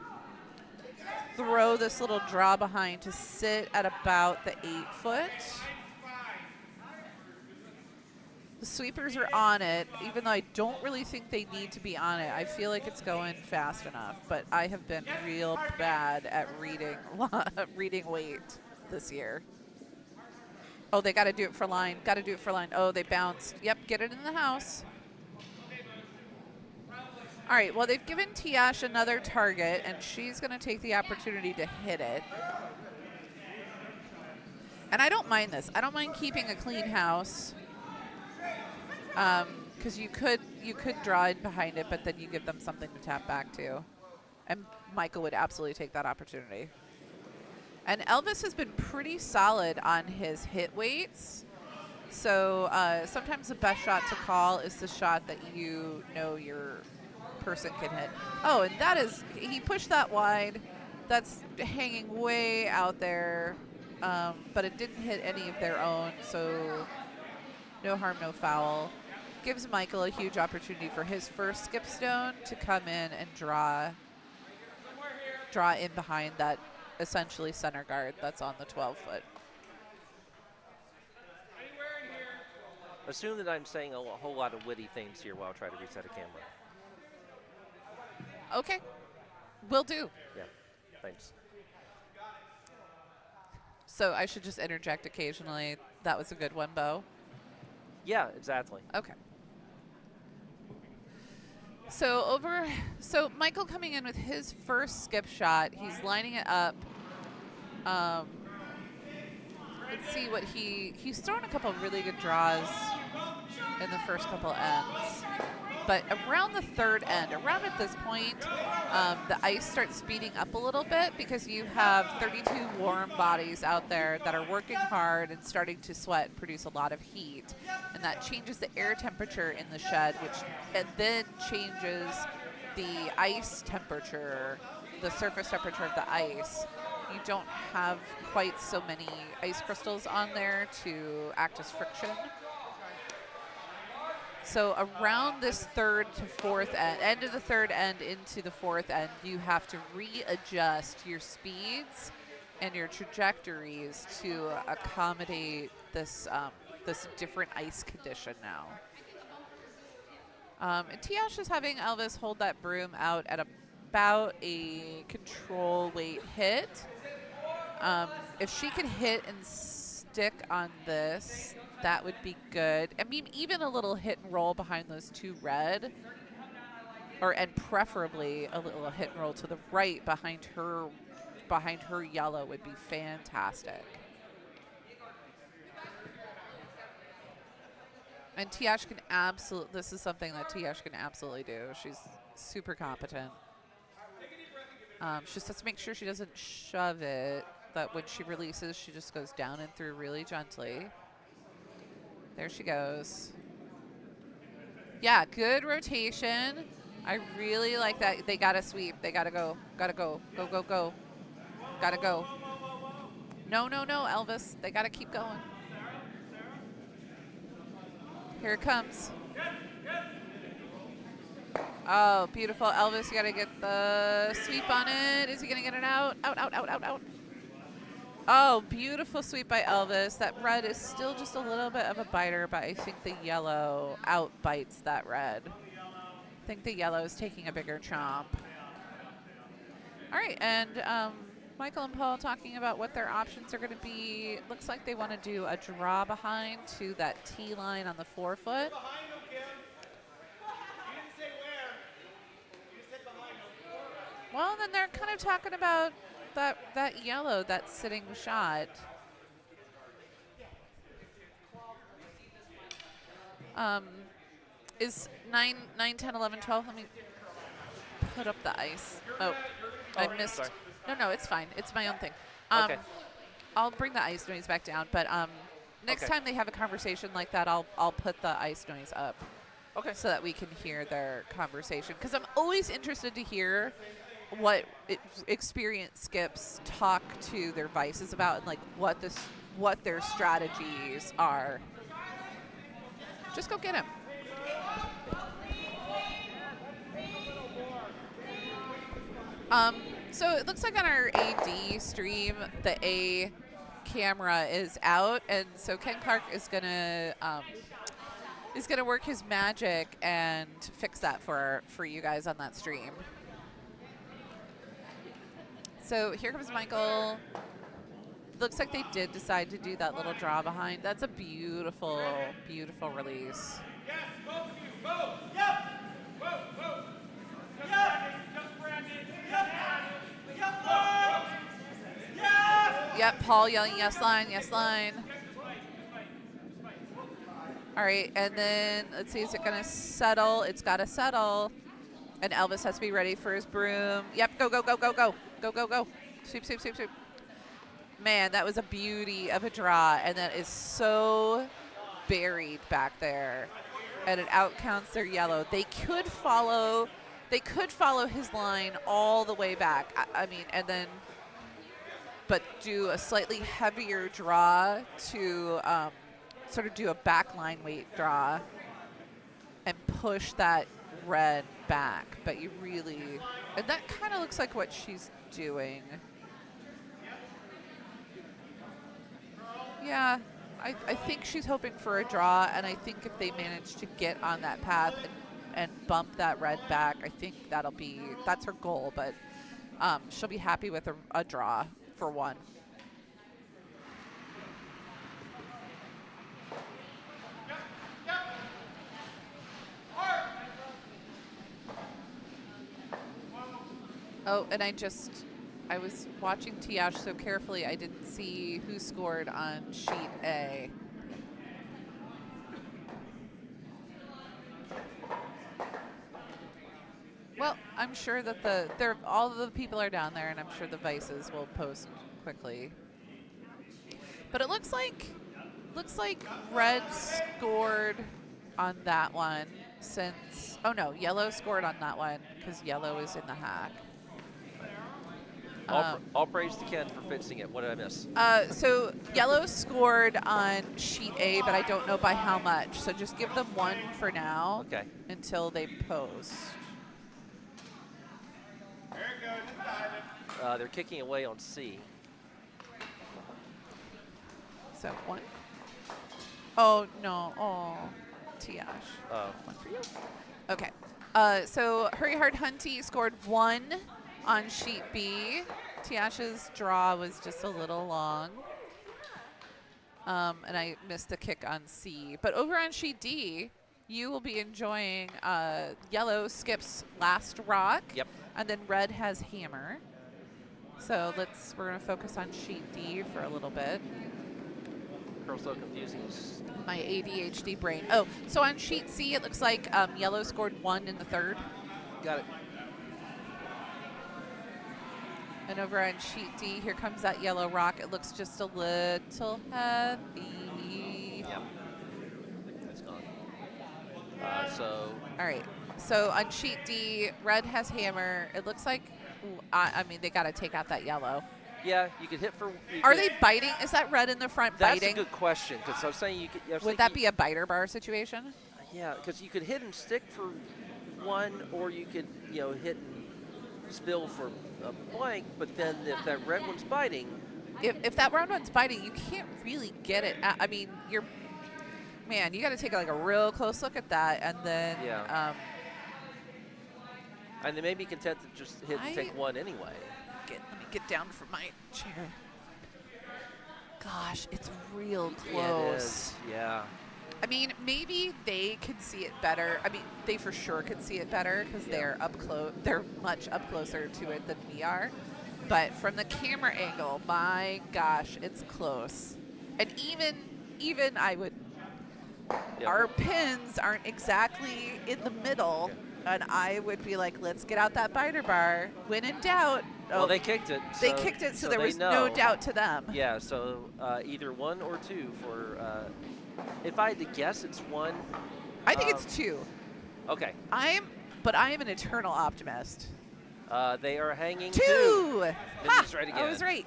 throw this little draw behind to sit at about the 8 foot. The sweepers are on it, even though I don't really think they need to be on it. I feel like it's going fast enough, but I have been real bad at reading weight this year. Oh, they got to do it for line. Got to do it for line. Oh, they bounced. Yep, get it in the house. All right, well, they've given Tiyash another target, and she's going to take the opportunity to hit it. And I don't mind this. I don't mind keeping a clean house because you could draw in behind it, but then you give them something to tap back to. And Michael would absolutely take that opportunity. And Elvis has been pretty solid on his hit weights. So sometimes the best shot to call is the shot that you know your person can hit. Oh, and he pushed that wide. That's hanging way out there, but it didn't hit any of their own, so no harm, no foul. gives Michael a huge opportunity for his first skip stone to come in and draw in behind that essentially center guard that's on the 12-foot. Assume that I'm saying a whole lot of witty things here while I try to reset a camera. Okay, will do. Yeah, thanks. So I should just interject occasionally. That was a good one, Bo. Yeah, exactly. Okay. So Michael coming in with his first skip shot. He's lining it up. Let's see what he's thrown a couple really good draws in the first couple ends. But around the third end, around at this point, the ice starts speeding up a little bit because you have 32 warm bodies out there that are working hard and starting to sweat and produce a lot of heat. And that changes the air temperature in the shed, which then changes the ice temperature, the surface temperature of the ice. You don't have quite so many ice crystals on there to act as friction. So around this third to fourth end of the third end into the fourth end, you have to readjust your speeds and your trajectories to accommodate this this different ice condition now. And Tiyash is having Elvis hold that broom out at about a control weight hit. If she could hit and stick on this, that would be good. I mean, even a little hit and roll behind those two red, and preferably a little hit and roll to the right behind her yellow would be fantastic. And Tiyash can this is something that Tiyash can absolutely do. She's super competent. She just has to make sure she doesn't shove it, that when she releases, she just goes down and through really gently. There she goes. Yeah, good rotation. I really like that. They got to sweep. They got to go. Got to go. Go, go, go. Got to go. No, no, no, Elvis. They got to keep going. Here it comes. Oh, beautiful. Elvis, you got to get the sweep on it. Is he going to get it out? Out, out, out, out, out. Oh, beautiful sweep by Elvis. That red is still just a little bit of a biter, but I think the yellow outbites that red. I think the yellow is taking a bigger chomp. All right, and Michael and Paul talking about what their options are going to be. Looks like they want to do a draw behind to that T line on the 4-foot. Well, then they're kind of talking about that yellow, that sitting shot. Is 9, 10, 11, 12? Let me put up the ice. Oh, I missed. Sorry. No, it's fine. It's my own thing. Okay. I'll bring the ice noise back down, but next time they have a conversation like that, I'll put the ice noise up. Okay. So that we can hear their conversation. Because I'm always interested to hear what experienced skips talk to their vices about and like what their strategies are. Just go get him. So it looks like on our AD stream, the A camera is out, and so Ken Clarke is gonna work his magic and fix that for you guys on that stream. So here comes Michael. Looks like they did decide to do that little draw behind. That's a beautiful, beautiful release. Yes, both of you, go! Yep! Whoa, whoa! Yep! Yep, Paul yelling yes line, yes line. All right, and then let's see, is it gonna settle? It's gotta settle. And Elvis has to be ready for his broom. Yep, go, go, go, go, go. Go, go, go. Sweep, sweep, sweep, sweep. Man, that was a beauty of a draw, and that is so buried back there. And it outcounts their yellow. They could follow his line all the way back. I mean, and then, but do a slightly heavier draw to sort of do a backline weight draw. push that red back, but you really, and that kind of looks like what she's doing. Yeah, I think she's hoping for a draw, and I think if they manage to get on that path and bump that red back, I think that's her goal, but she'll be happy with a draw for one. Oh, and I was watching Tiyash so carefully I didn't see who scored on sheet A. Well, I'm sure that all of the people are down there, and I'm sure the Vices will post quickly. But it looks like red scored on that one since. Oh no, yellow scored on that one because yellow is in the hack. All praise to Ken for fixing it. What did I miss? So yellow scored on sheet A, but I don't know by how much. So just give them one for now. Okay. Until they post. They're kicking away on C. So one. Oh no! Oh, Tiyash. One for you. Okay. So Hurry Hard Hunty scored 1 on sheet B. Tiyash's draw was just a little long. And I missed the kick on C. But over on sheet D, you will be enjoying yellow skips last rock. Yep. And then red has hammer. So we're going to focus on sheet D for a little bit. Girl's so confusing. My ADHD brain. Oh, so on sheet C, it looks like yellow scored 1 in the third. Got it. And over on sheet D, here comes that yellow rock. It looks just a little heavy. Yep. That's gone. All right. So on sheet D, red has hammer. It looks like, I mean, they got to take out that yellow. Yeah, you could hit for. Are they biting? Is that red in the front biting? That's a good question, because I was saying you could. Would that be a biter bar situation? Yeah, because you could hit and stick for 1, or you could, hit and spill for a blank. But then if that red one's biting, if that red one's biting, you can't really get it. I mean, you got to take like a real close look at that, and then. Yeah. And they may be content to just hit and take 1 anyway. Let me get down from my chair. Gosh, it's real close. Yeah, it is. Yeah. I mean, maybe they could see it better. I mean, they for sure could see it better because they're up close. They're much up closer to it than we are. But from the camera angle, my gosh, it's close. And even I would. Yep. Our pins aren't exactly in the middle, and I would be like, let's get out that biter bar. When in doubt. Well, they kicked it. They kicked it, so there was no doubt to them. Yeah, so either 1 or 2 for. If I had to guess, it's 1. I think it's 2. Okay. But I am an eternal optimist. They are hanging 2. Ha! Right again. I was right.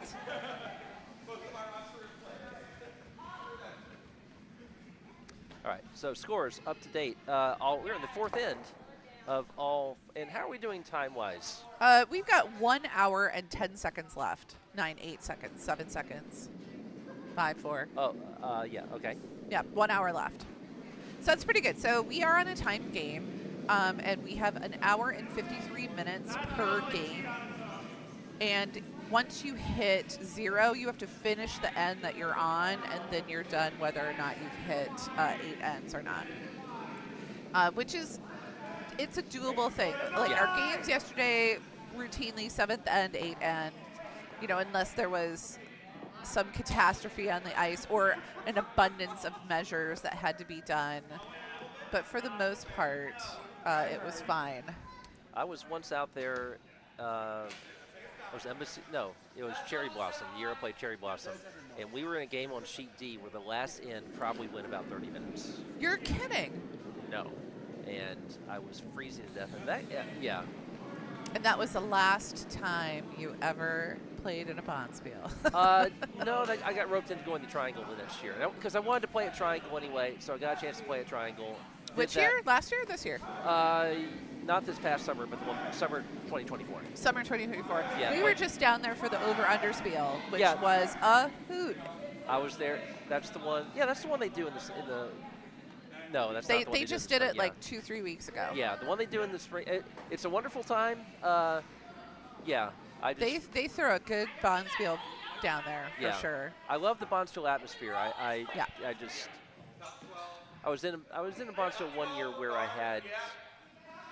All right, so scores up to date. We're in the 4th end of all. And how are we doing time-wise? We've got 1 hour and 10 seconds left. 9, 8 seconds, 7 seconds, 5, 4. Oh, yeah, okay. Yeah, 1 hour left. So that's pretty good. So we are on a time game, and we have 1 hour and 53 minutes per game. And once you hit 0, you have to finish the end that you're on, and then you're done whether or not you've hit 8 ends or not. Which is, it's a doable thing. Like our games yesterday, routinely 7th end, 8th end, unless there was some catastrophe on the ice or an abundance of measures that had to be done. But for the most part, it was fine. I was once out there, it was Embassy, no, it was Cherry Blossom, the year I played Cherry Blossom, and we were in a game on sheet D where the last end probably went about 30 minutes. You're kidding. No, and I was freezing to death, and that, yeah. And that was the last time you ever played in a Bombspiel. No, I got roped into going to Triangle the next year because I wanted to play at Triangle anyway, so I got a chance to play at Triangle. Which that. year? Last year or this year? Not this past summer, but the one, summer 2024. Summer 2024. Yeah, we were just down there for the over-under spiel, which Yeah. was a hoot. I was there. That's the one. Yeah, that's the one they do in the. No, that's not the one They do just in the did it spring, like 2-3 weeks ago. Yeah, the one they do in the spring. It's a wonderful time. Yeah, I just. They throw a good Bombspiel down there for Yeah. sure. I love the Bombspiel atmosphere. I was in a Bombspiel one year where I had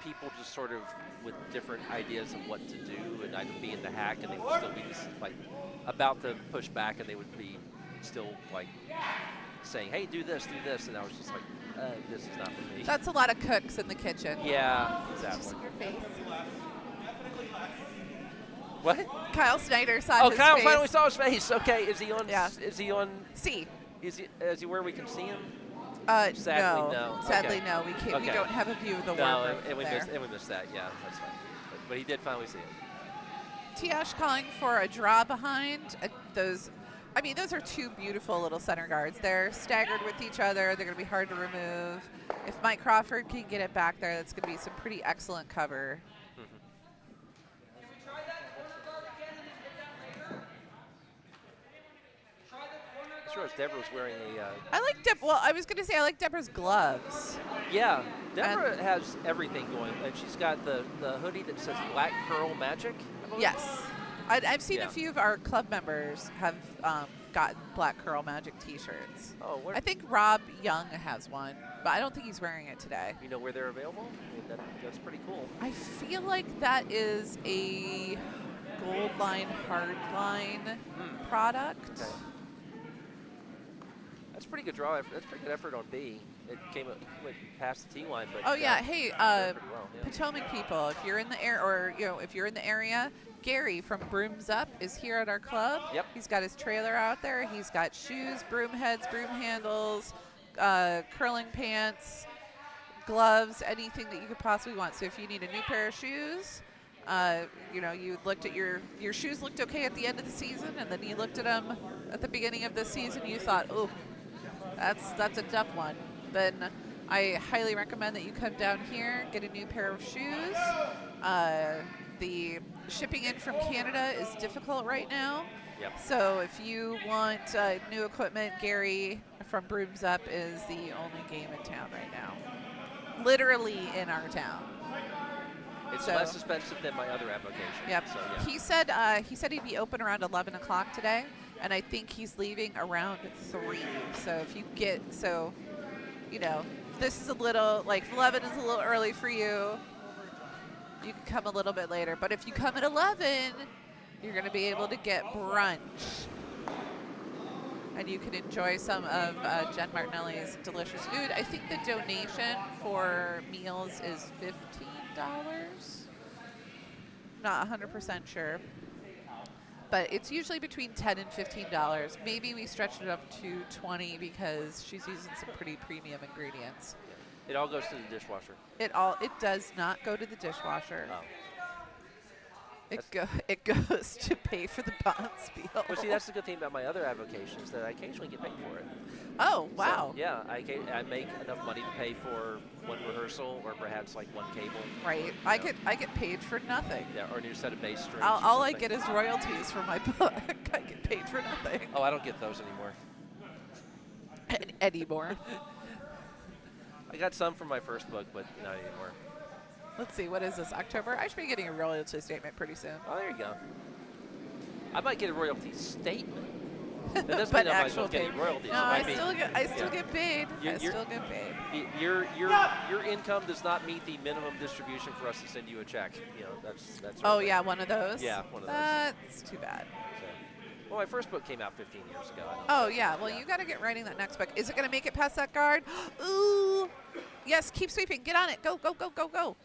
people just sort of with different ideas of what to do, and I would be in the hack, and they would still be just like about to push back, and they would be still like saying, "Hey, do this," and I was just like, "This is not for me." That's a lot of cooks in the kitchen. Yeah, exactly. Your face. What? Kyle Snyder saw his Kyle face. finally saw his face. Okay, is he on? Yeah. Is he on? C. Is he where we can see him? Sadly, no. Sadly, Okay. no. We can't. We Okay. don't have a view of the No, war room and we there. missed that. Yeah, that's fine. But he did finally see it. Tiyash calling for a draw behind. Those are two beautiful little center guards. They're staggered with each other. They're going to be hard to remove. If Mike Crawford can get it back there, that's going to be some pretty excellent cover. Sure, as Debra was wearing a. I like I was going to say I like Debra's gloves. Yeah, Debra has everything going, and she's got the hoodie that says Black Pearl Magic. I believe. Yes. I've seen Yeah. a few of our club members have gotten Black Curl Magic T-shirts. Oh, where? I think Rob Young has one, but I don't think he's wearing it today. You know where they're available? I mean, that's pretty cool. I feel like that is a Gold Line Hard Line product. Okay. That's a pretty good draw. That's pretty good effort on B. It went past the T line, but. Oh yeah, hey, did pretty well, yeah. Potomac people, if you're in the if you're in the area, Gary from Brooms Up is here at our club. Yep. He's got his trailer out there. He's got shoes, broom heads, broom handles, curling pants, gloves, anything that you could possibly want. So if you need a new pair of shoes, you looked at your shoes looked okay at the end of the season, and then you looked at them at the beginning of the season, you thought, oh, that's a tough one. Then I highly recommend that you come down here, get a new pair of shoes. The shipping in from Canada is difficult right now. Yep. So if you want new equipment, Gary from Brooms Up is the only game in town right now. Literally in our town. It's So- less expensive than my other application. Yep. So, yeah. He said he'd be open around 11 o'clock today, and I think he's leaving around 3. So if you get this is a little, like 11 is a little early for you. You can come a little bit later. But if you come at 11, you're going to be able to get brunch. And you can enjoy some of Jen Martinelli's delicious food. I think the donation for meals is $15. Not 100% sure. But it's usually between $10 and $15. Maybe we stretched it up to $20 because she's using some pretty premium ingredients. It all goes to the dishwasher. It does not go to the dishwasher. Oh. It goes to pay for the Bombspiel. Well, see, that's the good thing about my other avocations, that I occasionally get paid for it. Oh, wow. So, yeah, I make enough money to pay for one rehearsal or perhaps like one cable. Right. I get paid for nothing. Yeah, or a new set of bass strings. All I get is royalties from my book. I get paid for nothing. Oh, I don't get those anymore. Anymore. I got some from my first book, but not anymore. Let's see, what is this, October? I should be getting a royalty statement pretty soon. Oh, there you go. I might get a royalty statement. That doesn't But mean I'm actual not getting paid. royalties. No, It I might be- still get paid. You're- I still get paid. Your income does not meet the minimum distribution for us to send you a check. You know, that's. Oh, right yeah, there. one of those? Yeah, one of those. That's too bad. So, well, my first book came out 15 years ago. Oh, yeah. Well, you got to get writing that next book. Is it going to make it past that guard? Ooh. Yes, keep sweeping. Get on it. Go, go, go, go, go.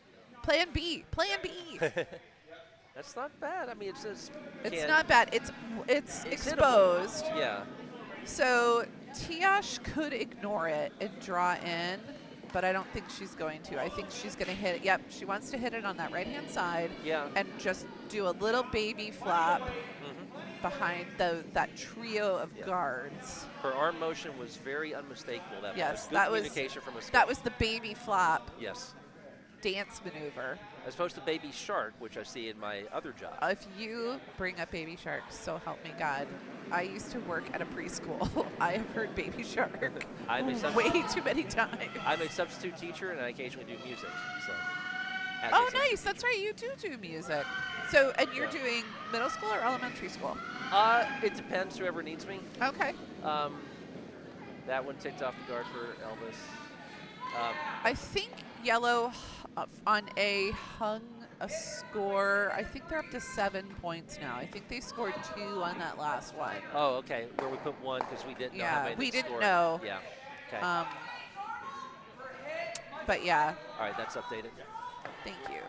Plan B. Plan B. That's not bad. I mean, it says. It's not bad. It's It's exposed. Yeah. So Tiyash could ignore it and draw in, but I don't think she's going to. I think she's going to hit it. Yep, she wants to hit it on that right-hand side Yeah. and just do a little baby flap Mm-hmm. behind that trio of Yeah. guards. Her arm motion was very unmistakable. That Yes, was good that was communication from a skip. that was the baby flop Yes. dance maneuver. As opposed to baby shark, which I see in my other job. If you bring up baby shark, so help me God. I used to work at a preschool. I have heard baby shark I'm a way too many times. I'm a substitute teacher, and I occasionally do music. So. as a Oh, substitute nice. That's teacher. right. You do music. So, and you're Yeah. doing middle school or elementary school? It depends. Whoever needs me. Okay. That one ticked off the guard for Elvis. I think yellow on A hung a score. I think they're up to 7 points now. I think they scored 2 on that last one. Oh, okay. Where we put 1 because we didn't know how Yeah, many we they didn't scored. know. Yeah. Okay. But yeah, All right, that's updated. thank you.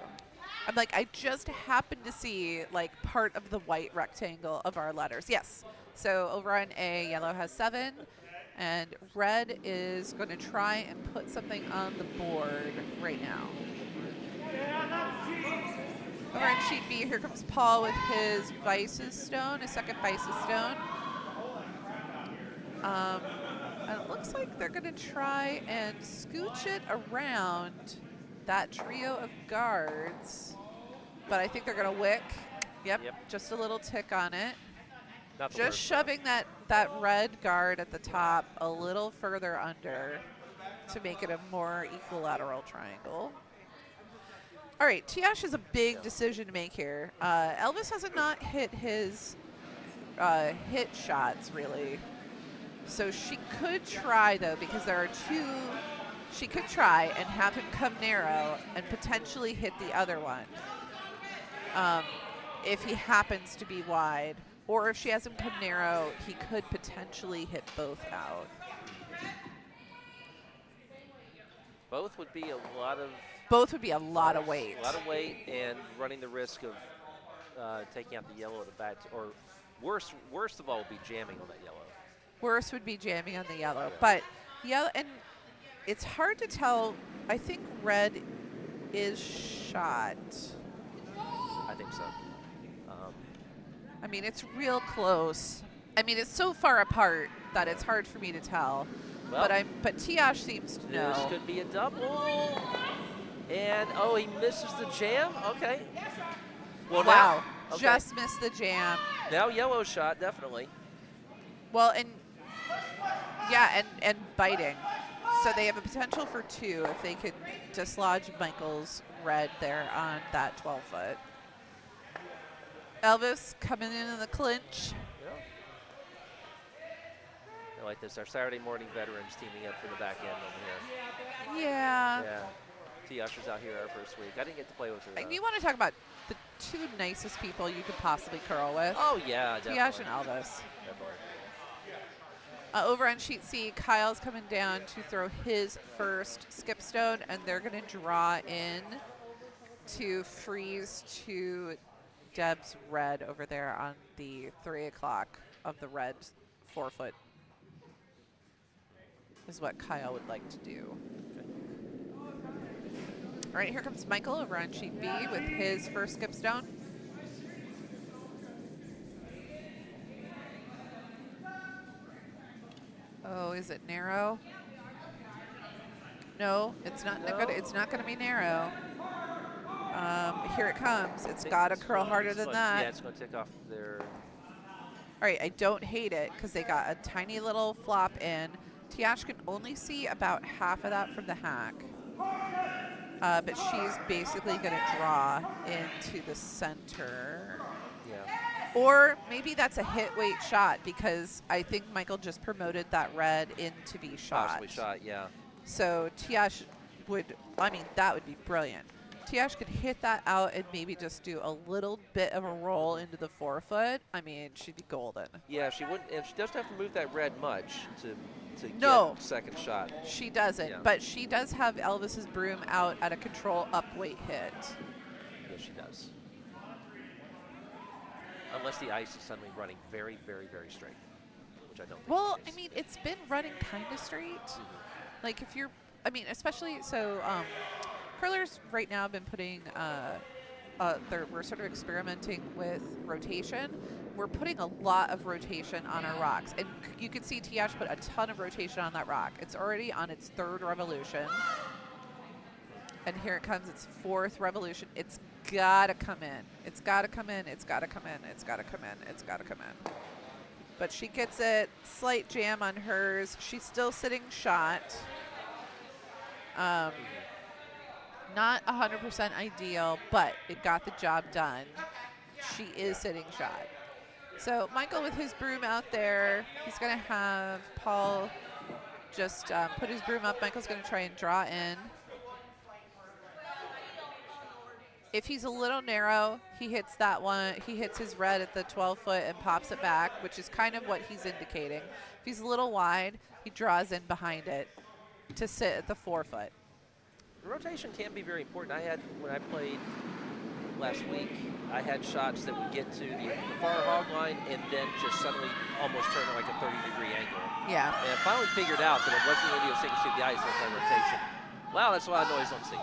I'm like, I just happened to see like part of the white rectangle of our letters. Yes. So over on A, yellow has 7, and red is going to try and put something on the board right now. Over on sheet B, here comes Paul with his Vices stone, his second Vices stone. And it looks like they're going to try and scooch it around that trio of guards. But I think they're going to wick. Yep, just a little tick on it. Not the Just worst. shoving that red guard at the top a little further under to make it a more equilateral triangle. All right, Tiyash has a big decision to make here. Elvis has not hit his hit shots, really. So she could try, though, because there are 2. She could try and have him come narrow and potentially hit the other one if he happens to be wide. Or if she has him come narrow, he could potentially hit both out. Both would be a lot of Both would be a lot of weight. A lot of weight and running the risk of taking out the yellow at the back, or worst of all would be jamming on that yellow. Worse would be jamming on the yellow. Yeah. But yellow, and it's hard to tell. I think red is shot. I think so. I mean, it's real close. I mean, it's so far apart that it's hard for me to tell. Well, But Tiyash seems to this know. could be a double. And oh, he misses the jam. Okay. Well, Wow, now, okay. just missed the jam. Now yellow shot definitely. Well, and yeah, and biting. So they have a potential for 2 if they could dislodge Michael's red there on that 12-foot. Elvis coming in the clinch. Yeah. I like this. Our Saturday morning veterans teaming up for the back end over here. Yeah. Yeah. Tiyash was out here our first week. I didn't get to play with her. And though. you want to talk about the 2 nicest people you could possibly curl with? Oh yeah, definitely. Tiyash and Elvis. Definitely. Over on sheet C, Kyle's coming down to throw his first skip stone, and they're going to draw in to freeze to Deb's red over there on the 3 o'clock of the red 4-foot is what Kyle would like to do. All right, here comes Michael over on sheet B with his first skip stone. Oh, is it narrow? No, it's not. No. It's not going to be narrow. Here it comes. It's think got to this curl one- harder this than one- that. Yeah, it's going to take off their. All right, I don't hate it because they got a tiny little flop in. Tiyash can only see about half of that from the hack. But she's basically going to draw into the center. Yeah. Or maybe that's a hit weight shot because I think Michael just promoted that red in to be shot. Possibly shot. Yeah. So Tiyash would, I mean, that would be brilliant. Tiyash could hit that out and maybe just do a little bit of a roll into the 4-foot. I mean, she'd be golden. Yeah, she wouldn't, and she doesn't have to move that red much to No. get second shot. She doesn't, Yeah. but she does have Elvis's broom out at a control up weight hit. Yes, she does. Unless the ice is suddenly running very, very, very straight, which I don't think Well, is the I case. mean, it's been running kind of straight. Like if you're, I mean, especially, so curlers right now have been putting, we're sort of experimenting with rotation. we're putting a lot of rotation on our rocks. And you can see Tiyash put a ton of rotation on that rock. It's already on its 3rd revolution. And here it comes, its 4th revolution. It's got to come in. It's got to come in. It's got to come in. It's got to come in. It's got to come in. But she gets it. Slight jam on hers. She's still sitting shot. Not 100% ideal, but it got the job done. She is sitting shot. So Michael with his broom out there. He's going to have Paul just put his broom up. Michael's going to try and draw in. If he's a little narrow, he hits that one. He hits his red at the 12-foot and pops it back, which is kind of what he's indicating. If he's a little wide, he draws in behind it to sit at the 4-foot. Rotation can be very important. When I played last week, I had shots that would get to the far hog line and then just suddenly almost turn at like a 30-degree angle. Yeah. And I finally figured out that it wasn't the idiosyncrasy of the ice, it was my rotation. Wow, that's a lot of noise on scene.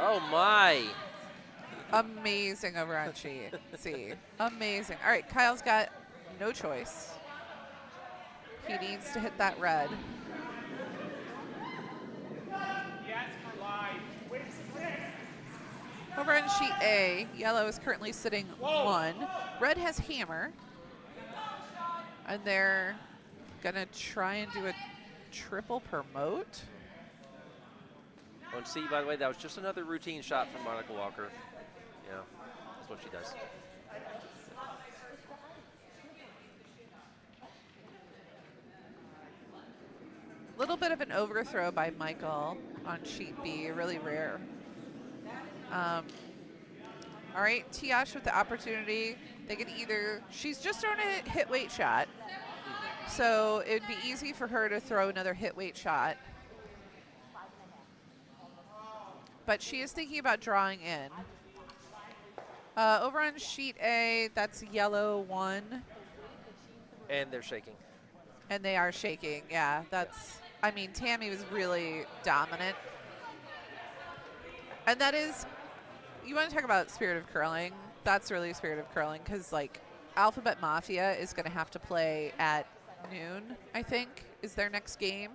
Oh my. Amazing over on Chi. See, amazing. All right, Kyle's got no choice. He needs to hit that red. Over on sheet A, yellow is currently sitting 1. Red has hammer. And they're going to try and do a triple promote. On C, by the way, that was just another routine shot from Monica Walker. Yeah, that's what she does. Little bit of an overthrow by Michael on sheet B, really rare. All right, Tiyash with the opportunity. They can either, she's just thrown a hit weight shot, so it'd be easy for her to throw another hit weight shot. But she is thinking about drawing in. Over on sheet A, that's yellow 1. And they're shaking. And they are shaking, yeah. That's, I mean, Tammy was really dominant. And that is, you want to talk about spirit of curling? That's really spirit of curling, because, like, Alphabet Mafia is going to have to play at noon, I think, is their next game.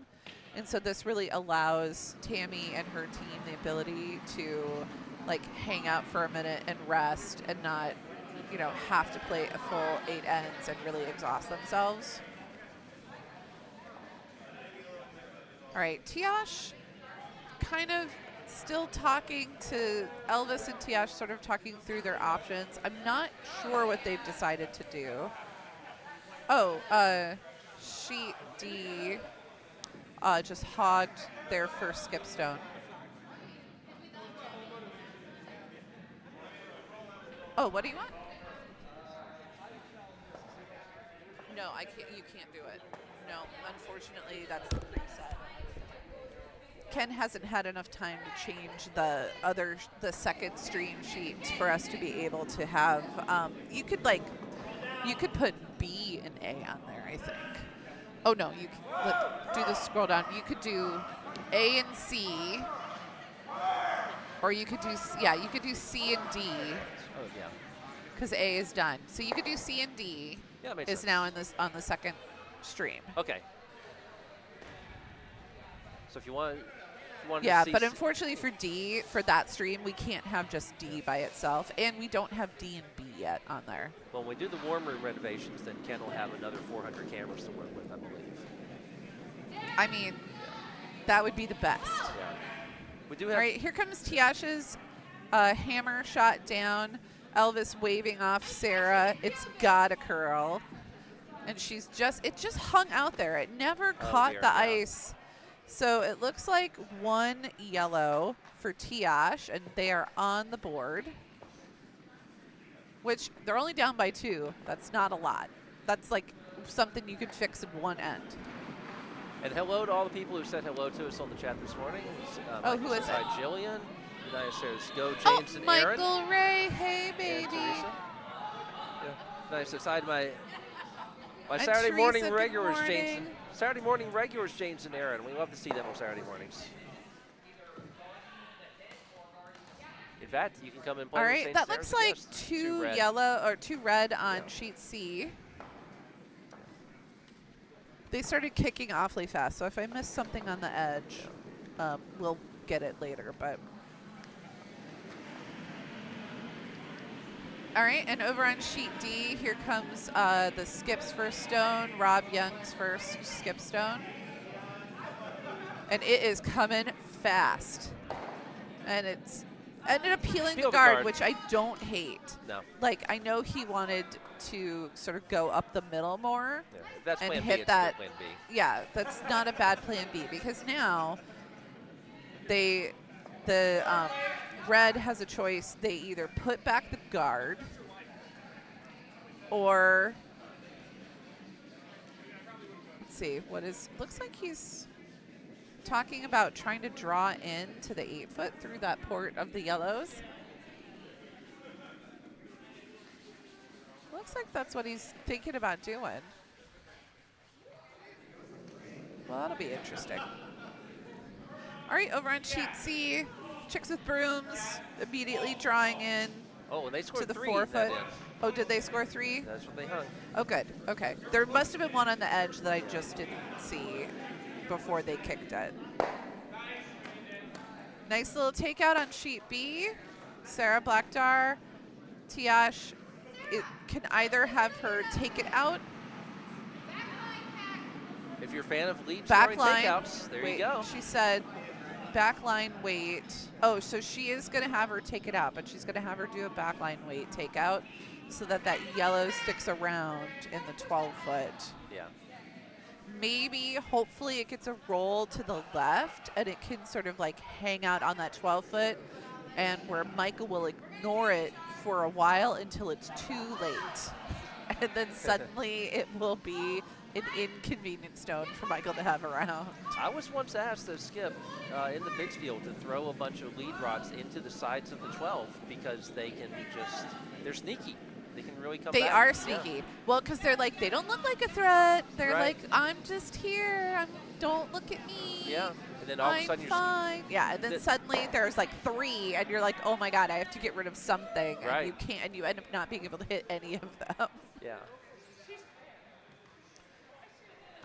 And so this really allows Tammy and her team the ability to, like, hang out for a minute and rest and not, you know, have to play a full 8 ends and really exhaust themselves. All right, Tiyash kind of still talking to Elvis and Tiyash, sort of talking through their options. I'm not sure what they've decided to do. Oh, sheet D just hogged their first skip stone. Oh, what do you want? No, I can't. You can't do it. No, unfortunately, that's the preset. Ken hasn't had enough time to change the second stream sheet for us to be able to have. You could put B and A on there, I think. Oh no, you can do the scroll down. You could do A and C, or you could do you could do C and D. Oh yeah. Because A is done, so you could do C and D. Yeah, that makes is sense. now on the second stream. Okay. So if you want. Yeah, to see but unfortunately for D, for that stream, we can't have just D by itself, and we don't have D and B yet on there. Well, when we do the warm room renovations, then Ken will have another 400 cameras to work with, I believe. I mean, that would be the best. Yeah. We do have. All right, here comes Tiyash's hammer shot down. Elvis waving off Sarah. It's got a curl. And it just hung out there. It never caught dear, the yeah. ice. So it looks like 1 yellow for Tiyash, and they are on the board, which they're only down by 2. That's not a lot. That's like something you could fix in one end. And hello to all the people who said hello to us on the chat this morning. Who is it? Hi, Jillian. Nice says go, James and Aaron. Michael Ray, hey baby. Yeah. Nice. Says hi to my And Saturday Teresa, morning good regulars, James. morning. Saturday morning regulars, James and Aaron. We love to see them on Saturday mornings. In fact, you can come and play. All with right, St. that Sarah's looks like Guest. two red. yellow or two red on Yeah. sheet C. They started kicking awfully fast, so if I miss something on the edge, we'll get it later. But all right, and over on sheet D, here comes the skip's first stone, Rob Young's first skip stone. And it is coming fast. And it's ended up peeling the guard, which I don't hate. No. Like, I know he wanted to sort of go up the middle more. Yeah. If that's and plan hit B, it's that. still plan B. Yeah, that's not a bad plan B, because now the red has a choice. They either put back the guard or, let's see, looks like he's talking about trying to draw in to the 8-foot through that port of the yellows. Looks like that's what he's thinking about doing. Well, that'll be interesting. All right, over on sheet C, Chicks with Brooms immediately drawing in Oh, and they scored to the 3 4 in that foot. end. Oh, did they score 3? That's what they hung. Oh, good. Okay. There must have been one on the edge that I just didn't see before they kicked it. Nice little takeout on sheet B. Sarah Blackadar, Tiyash, it can either have her take it out. If you're a fan of lead Back scoring line. takeouts, there Wait, you go. She said back line wait. Oh, so she is going to have her take it out, but she's going to have her do a back line wait takeout so that that yellow sticks around in the 12-foot. Yeah. Maybe, hopefully, it gets a roll to the left and it can sort of like hang out on that 12-foot, and where Michael will ignore it for a while until it's too late. And then suddenly it will be an inconvenient stone for Michael to have around. I was once asked to skip in the mixed field to throw a bunch of lead rocks into the sides of the 12 because they can just, they're sneaky. They can really come They back. are sneaky. Yeah. Well, because they're like, they don't look like a threat. They're Right. like, I'm just here. Don't look at me. Yeah. And then all of a I'm sudden fine. Yeah, and then the- suddenly there's like 3, and you're like, oh my god, I have to get rid of something. Right. And you can't, and you end up not being able to hit any of them. Yeah.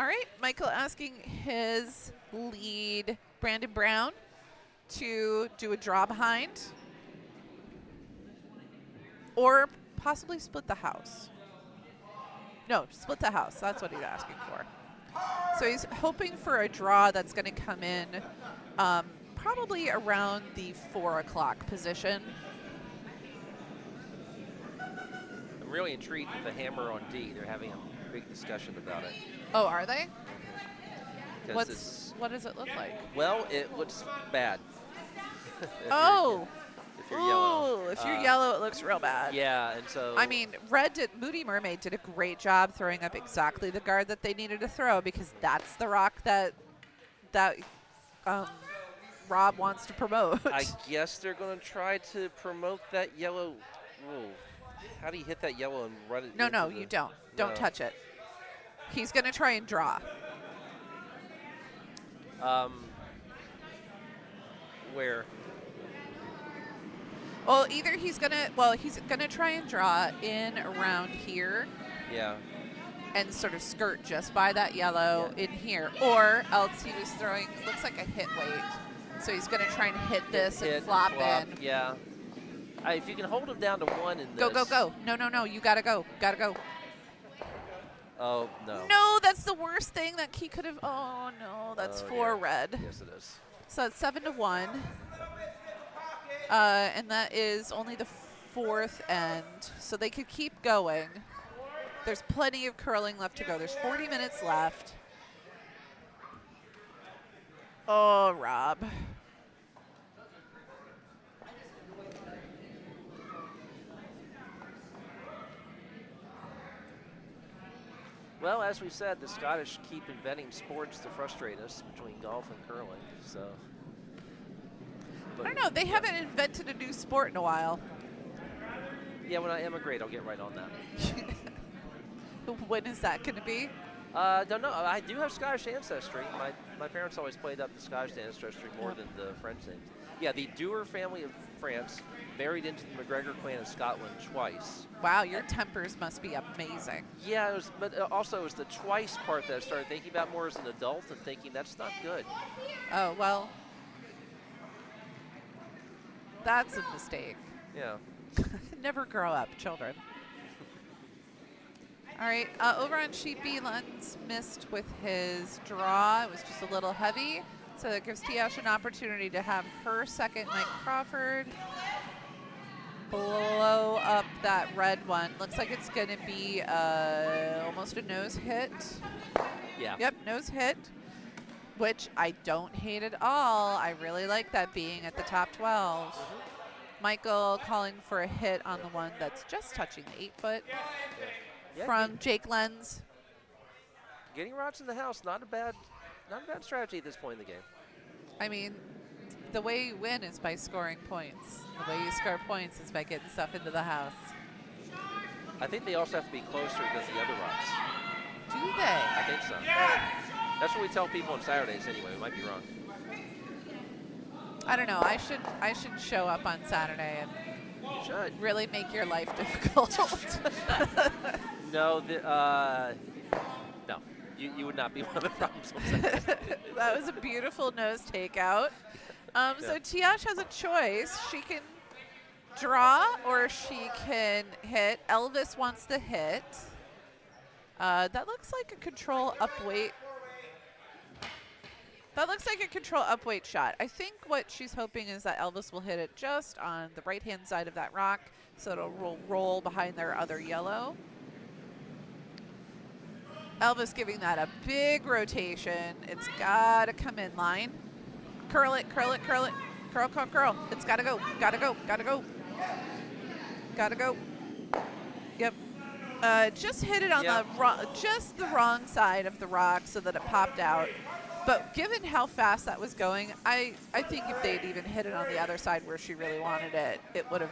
All right, Michael asking his lead, Brandon Brown, to do a draw behind. Or possibly split the house. No, split the house. That's what he's asking for. So he's hoping for a draw that's going to come in probably around the 4 o'clock position. I'm really intrigued with the hammer on D. They're having a big discussion about it. Oh, are they? 'Cause What does it look like? well, it looks bad. Oh. If you're yellow. Ooh, if you're yellow, it looks real bad. Yeah, and so. I mean, Moody Mermaid did a great job throwing up exactly the guard that they needed to throw, because that's the rock that Rob wants to promote. I guess they're going to try to promote that yellow. Whoa. How do you hit that yellow and run it? No, you don't. Don't touch it. He's going to try and draw. Where? Well, either he's going to try and draw in around here. Yeah. And sort of skirt just by that yellow in here. Or else he was throwing, looks like a hit weight. So he's going to try and hit this and flop in. Yeah. If you can hold him down to 1 in this. Go. No. You got to go. Oh, no. No, that's the worst thing that he could have. Oh, no. That's 4 red. Yes, it is. So it's 7-1. And that is only the 4th end. So they could keep going. There's plenty of curling left to go. There's 40 minutes left. Oh, Rob. Well, as we said, the Scottish keep inventing sports to frustrate us between golf and curling. So. I don't know. They haven't invented a new sport in a while. Yeah, when I emigrate, I'll get right on that. When is that going to be? Don't know. I do have Scottish ancestry. My parents always played up the Scottish ancestry more than the French names. Yeah, the Dewar family of France married into the McGregor clan of Scotland twice. Wow, your tempers must be amazing. Yeah, but also it was the twice part that I started thinking about more as an adult and thinking that's not good. Oh, well, that's a mistake. Yeah. Never grow up, children. All right, over on sheet B, Lenz missed with his draw. It was just a little heavy, so that gives Tiyash an opportunity to have her second, Mike Crawford, blow up that red one. Looks like it's going to be almost a nose hit. Yeah. Yep, nose hit, which I don't hate at all. I really like that being at the top 12. Michael calling for a hit on the one that's just touching the 8-foot. Yeah, From Jake Lenz. Getting rods in the house, not a bad strategy at this point in the game. I mean, the way you win is by scoring points. The way you score points is by getting stuff into the house. I think they also have to be closer than the other rods. Do they? I think so. That's what we tell people on Saturdays anyway. We might be wrong. I don't know. I should show up on Saturday and You should. really make your life difficult. No, no. You would not be one of the problems on Saturday. That was a beautiful nose takeout. So Tiyash has a choice. She can draw or she can hit. Elvis wants to hit. That looks like a control upweight. That looks like a control upweight shot. I think what she's hoping is that Elvis will hit it just on the right-hand side of that rock, so it'll roll behind their other yellow. Elvis giving that a big rotation. It's got to come in line. Curl it, curl it, curl it. Curl, curl, curl. It's got to go, got to go, got to go. Got to go. Yep. Just hit it on just the wrong side of the rock so that it popped out. But given how fast that was going, I think if they'd even hit it on the other side where she really wanted it, it wouldn't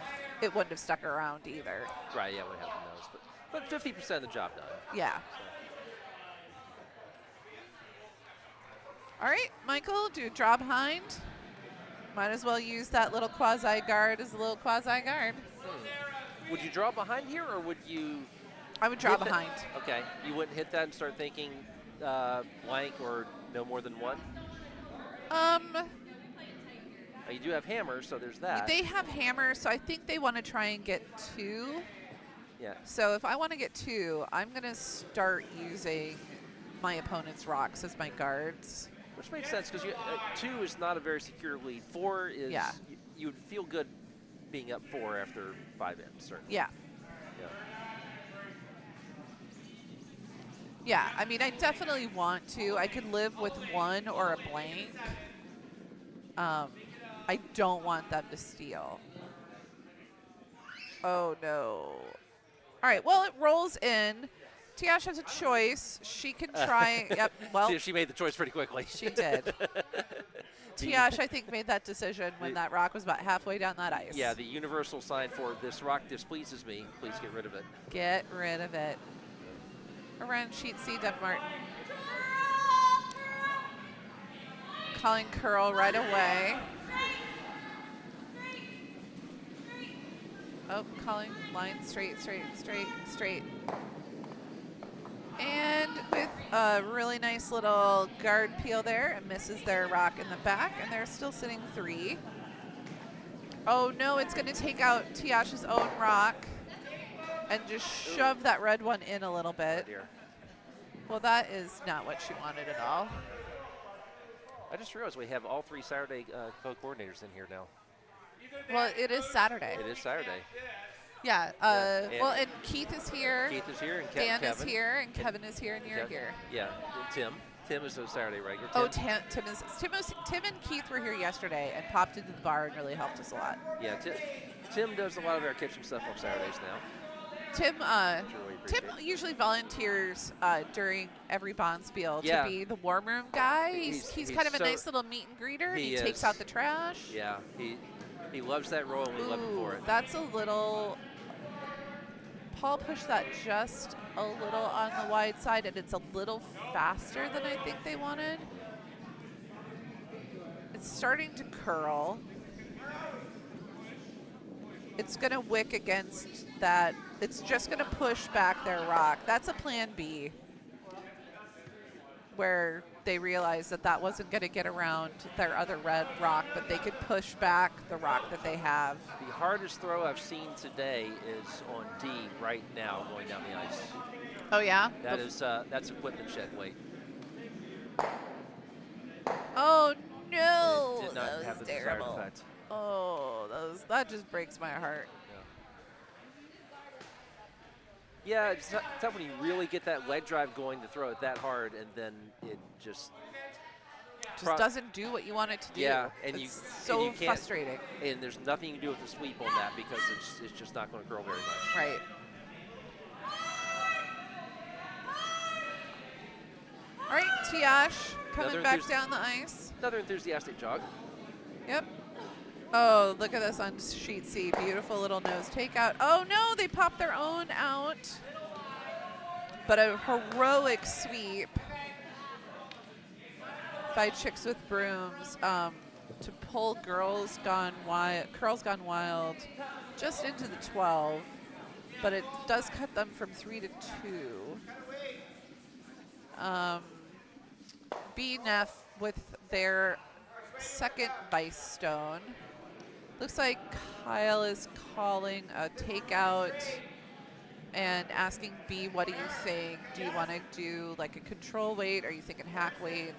have stuck around either. Right, yeah, it would have happened those. But 50% of the job done. Yeah. So. All right, Michael, do draw behind. Might as well use that little quasi-guard as a little quasi-guard. Would you draw behind here, or would you? I would draw behind. Okay, you wouldn't hit that and start thinking blank or no more than one? You do have hammers, so there's that. They have hammers, so I think they want to try and get 2. Yeah. So if I want to get 2, I'm going to start using my opponent's rocks as my guards. Which makes sense, because 2 is not a very secure lead. 4 is, you would feel good being up 4 after 5 ends, certainly. Yeah. Yeah, I mean, I definitely want to. I could live with 1 or a blank. I don't want them to steal. Oh, no. All right, well, it rolls in. Tiyash has a choice. She can try. Yep, well. She made the choice pretty quickly. She did. Tiyash, I think, made that decision when that rock was about halfway down that ice. Yeah, the universal sign for this rock displeases me. Please get rid of it. Get rid of it. Around sheet C, Deb Martin. Calling curl right away. Oh, calling line straight, straight, straight, straight. And with a really nice little guard peel there, it misses their rock in the back, and they're still sitting 3. Oh no, it's going to take out Tiyash's own rock and just shove that red one in a little bit. Well, that is not what she wanted at all. I just realized we have all 3 Saturday co-coordinators in here now. Well, it is Saturday. It is Saturday. Yeah. Well, and Keith is here. Keith is here, and Dan Kevin is here, and Kevin is here, and you're here. Yeah. Tim. Tim is a Saturday regular. Tim and Keith were here yesterday and popped into the bar and really helped us a lot. Yeah. Tim does a lot of our kitchen stuff on Saturdays now. Tim usually volunteers during every Bombspiel to be the warm room guy. He's kind of a nice little meet and greeter. He takes out the trash. Yeah, he loves that role, and we love him for it. That's a little Paul pushed that just a little on the wide side, and it's a little faster than I think they wanted. It's starting to curl. It's going to wick against that. It's just going to push back their rock. That's a plan B, where they realized that that wasn't going to get around their other red rock, but they could push back the rock that they have. The hardest throw I've seen today is on D right now going down the ice. Oh, yeah? That's equipment shed weight. Oh, no. It did not That have was the terrible. desired effect. Oh, that just breaks my heart. Yeah, it's tough when you really get that leg drive going to throw it that hard, and then it just doesn't do what you want it to do. Yeah, and it's you can't, frustrating. And there's nothing you can do with the sweep on that because it's just not going to curl very much. Right. All right, Tiyash coming back down the ice. Another enthusiastic jog. Yep. Oh, look at this on sheet C. Beautiful little nose takeout. Oh, no, they popped their own out. But a heroic sweep by Chicks with Brooms to pull Curls Gone Wild just into the 12. But it does cut them from 3 to 2. Neff with their second Vice Stone. Looks like Kyle is calling a takeout and asking B, what do you think? Do you want to do like a control weight? Or are you thinking hack weight?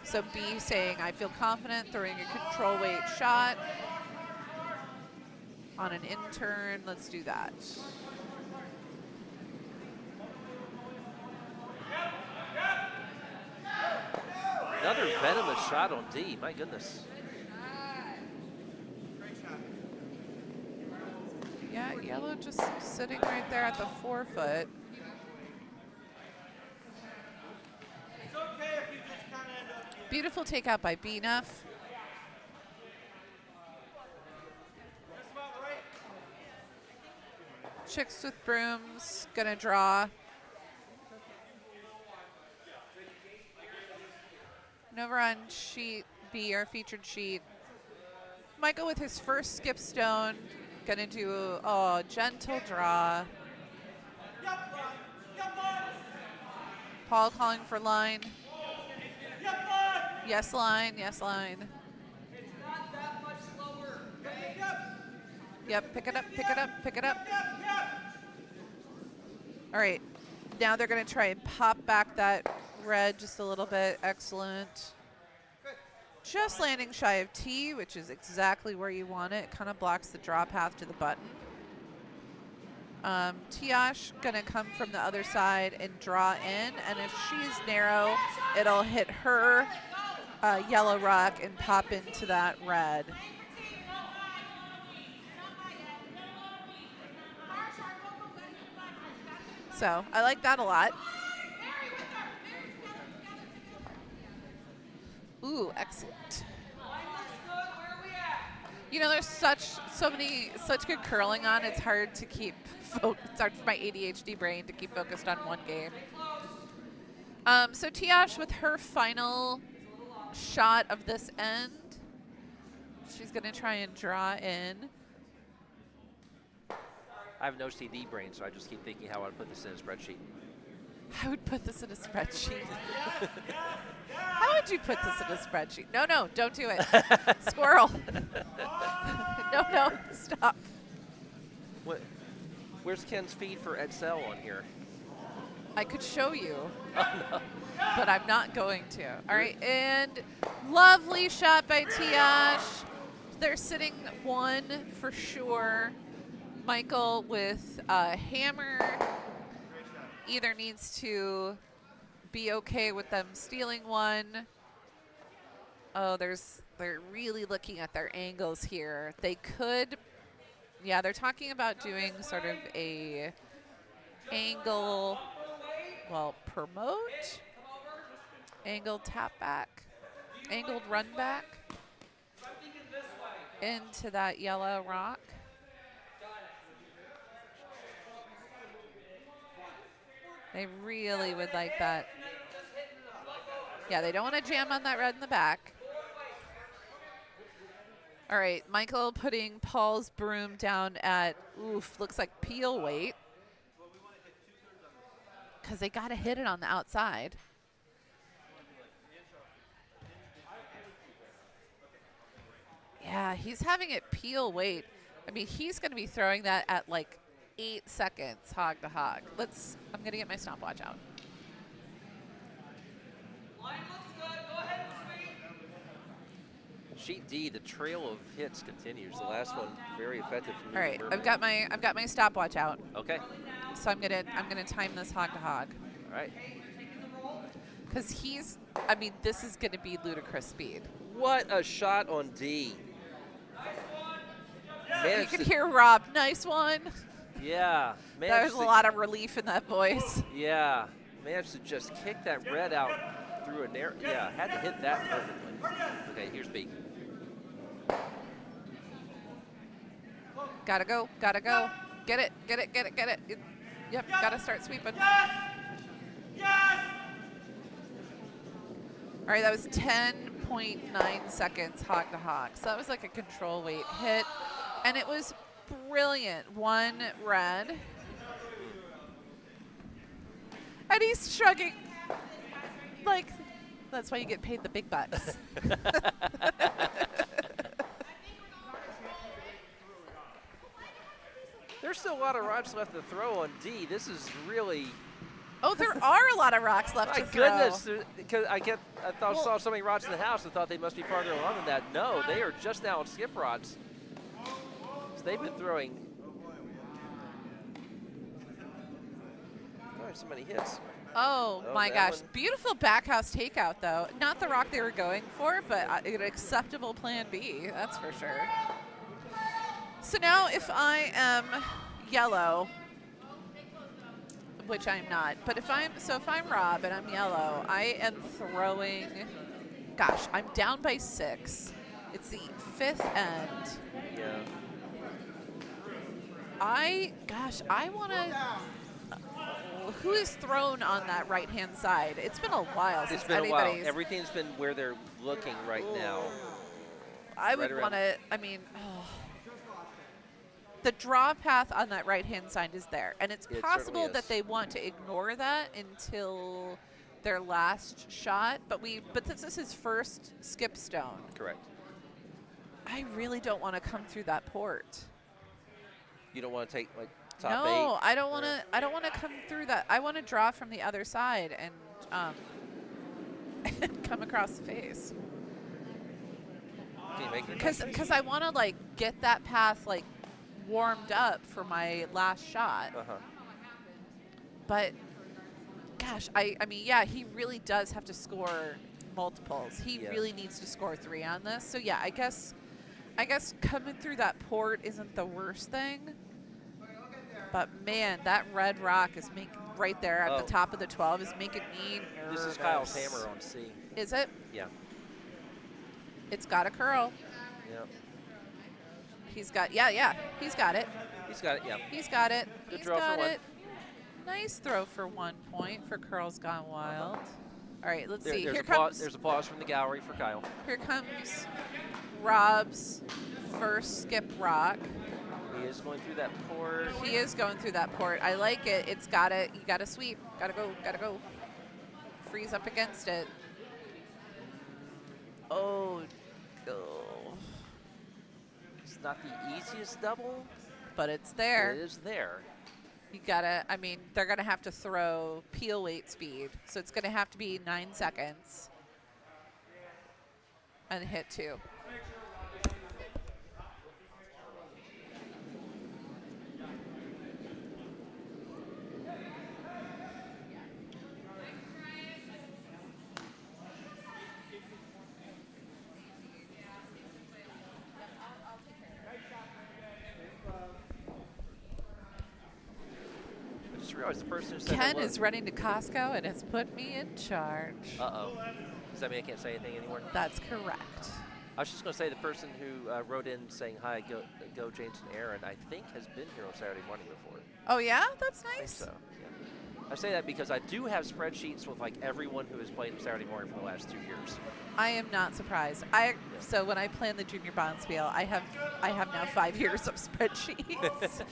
So B saying, I feel confident throwing a control weight shot on an intern. Let's do that. Another venomous shot on D, my goodness. Yeah, yellow just sitting right there at the 4 foot. Beautiful takeout by Neff. Chicks with Brooms, gonna draw. And over on sheet B, our featured sheet, Michael with his first skip stone, gonna do a gentle draw. Paul calling for line. Yes, line, yes, line. Yep, pick it up, pick it up, pick it up. All right, now they're gonna try and pop back that red just a little bit. Excellent. Just landing shy of T, which is exactly where you want it. Kind of blocks the draw path to the button. Tiyash gonna come from the other side and draw in, and if she's narrow, it'll hit her yellow rock and pop into that red. So I like that a lot. Ooh, excellent. You know, there's such good curling on. It's hard to keep. It's hard for my ADHD brain to keep focused on one game. So Tiyash with her final shot of this end. She's gonna try and draw in. I have no CD brain, so I just keep thinking how I'd put this in a spreadsheet. I would put this in a spreadsheet. How would you put this in a spreadsheet? No, no, don't do it. Squirrel. No, stop. Where's Ken's feed for Excel on here? I could show you, Oh, no. but I'm not going to. All right, and lovely shot by Tiyash. They're sitting 1 for sure. Michael with a hammer either needs to be okay with them stealing 1. Oh, they're really looking at their angles here. They could, yeah, they're talking about doing sort of a angle, well, promote, angled tap back, angled run back into that yellow rock. They really would like that. Yeah, they don't want to jam on that red in the back. All right, Michael putting Paul's broom down at, looks like peel weight. Because they got to hit it on the outside. Yeah, he's having it peel weight. I mean, he's going to be throwing that at like 8 seconds, hog to hog. I'm going to get my stopwatch out. Line looks good. Go ahead and sweep. Sheet D, the trail of hits continues. The last one very effective. From All right, Mermaid. I've got my stopwatch out. Okay. So I'm gonna time this hog to hog. All right. Because this is gonna be ludicrous speed. What a shot on D. You can hear Rob, nice one. Yeah. There's a lot of relief in that voice. Yeah. Managed to just kick that red out through a narrow. Yeah, had to hit that perfectly. Okay, here's B. Gotta go. Get it. Yep, gotta start sweeping. Yes! All right, that was 10.9 seconds hog to hog. So that was like a control weight hit. And it was brilliant. One red. And he's shrugging. Like, that's why you get paid the big bucks. There's still a lot of rocks left to throw on D. This is really. Oh, there are a lot of rocks left to throw. My goodness, because I saw so many rods in the house and thought they must be farther along than that. No, they are just now on skip rods. So they've been throwing so many hits. Oh my that gosh. one. Beautiful backhouse takeout, though. Not the rock they were going for, but an acceptable plan B, that's for sure. So now if I am yellow, which I'm not, but if I'm Rob and I'm yellow, I am throwing, gosh, I'm down by 6. It's the 5th end. Yeah. I want to. Who is thrown on that right-hand side? It's been a while since It's been a anybody's. while. Everything's been where they're looking right now. I would want to. The draw path on that right-hand side is there, and it's It possible certainly that is. they want to ignore that until their last shot. But this is his first skip stone. Correct. I really don't want to come through that port. You don't want to take like top No, 8? I don't want to. I don't want to come through that. I want to draw from the other side and and come across the face. Can you make it? Because I want to like get that path like warmed up for my last shot. Uh-huh. But gosh, I mean, yeah, he really does have to score multiples. He really needs to score 3 on this. So yeah, I guess coming through that port isn't the worst thing. But man, that red rock is making right there at the top of the 12 is making me nervous. This is Kyle's hammer on C. Is it? Yeah. It's got a curl. Yep. He's got He's got it. He's got it, yeah. He's got it. Good He's throw got for it. Nice throw for 1 point for Curls Gone Wild. All right, let's see. There's Here applause, comes. there's applause from the gallery for Kyle. Here comes Rob's first skip rock. He is going through that port. He is going through that port. I like it. It's got it. You got to sweep. Got to go. Freeze up against it. Oh. It's not the easiest double, But it's there. but it is there. You gotta, I mean, they're gonna have to throw peel weight speed. So it's gonna have to be 9 seconds. And hit 2. I just realized the person who said Ken hello. is running to Costco and has put me in charge. Uh-oh. Does that mean I can't say anything anymore? That's correct. I was just going to say the person who wrote in saying, hi, go James and Aaron, I think has been here on Saturday morning before. Oh, yeah? That's I think nice. so, yeah. I say that because I do have spreadsheets with like everyone who has played Saturday morning for the last 2 years. I am not surprised. So when I plan the junior Bombspiel, I have now 5 years of spreadsheets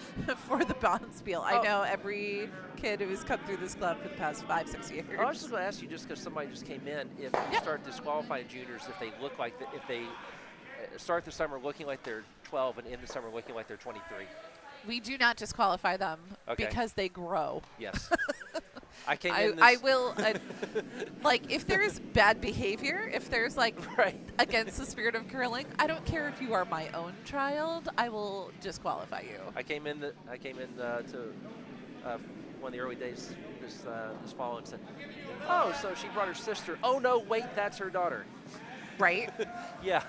for the Bombspiel. I know every kid who's come through this club for the past 5-6 years. I was just going to ask you, just because somebody just came in, if you start disqualifying juniors, if they look like if they start the summer looking like they're 12 and end the summer looking like they're 23. We do not disqualify them because they grow. Yes. I came in this I will, like, if there is bad behavior, if there's, like, against the spirit of curling, I don't care if you are my own child, I will disqualify you. I came in to one of the early days this fall and said, oh, so she brought her sister. Oh, no, wait, that's her daughter. Right? Yeah.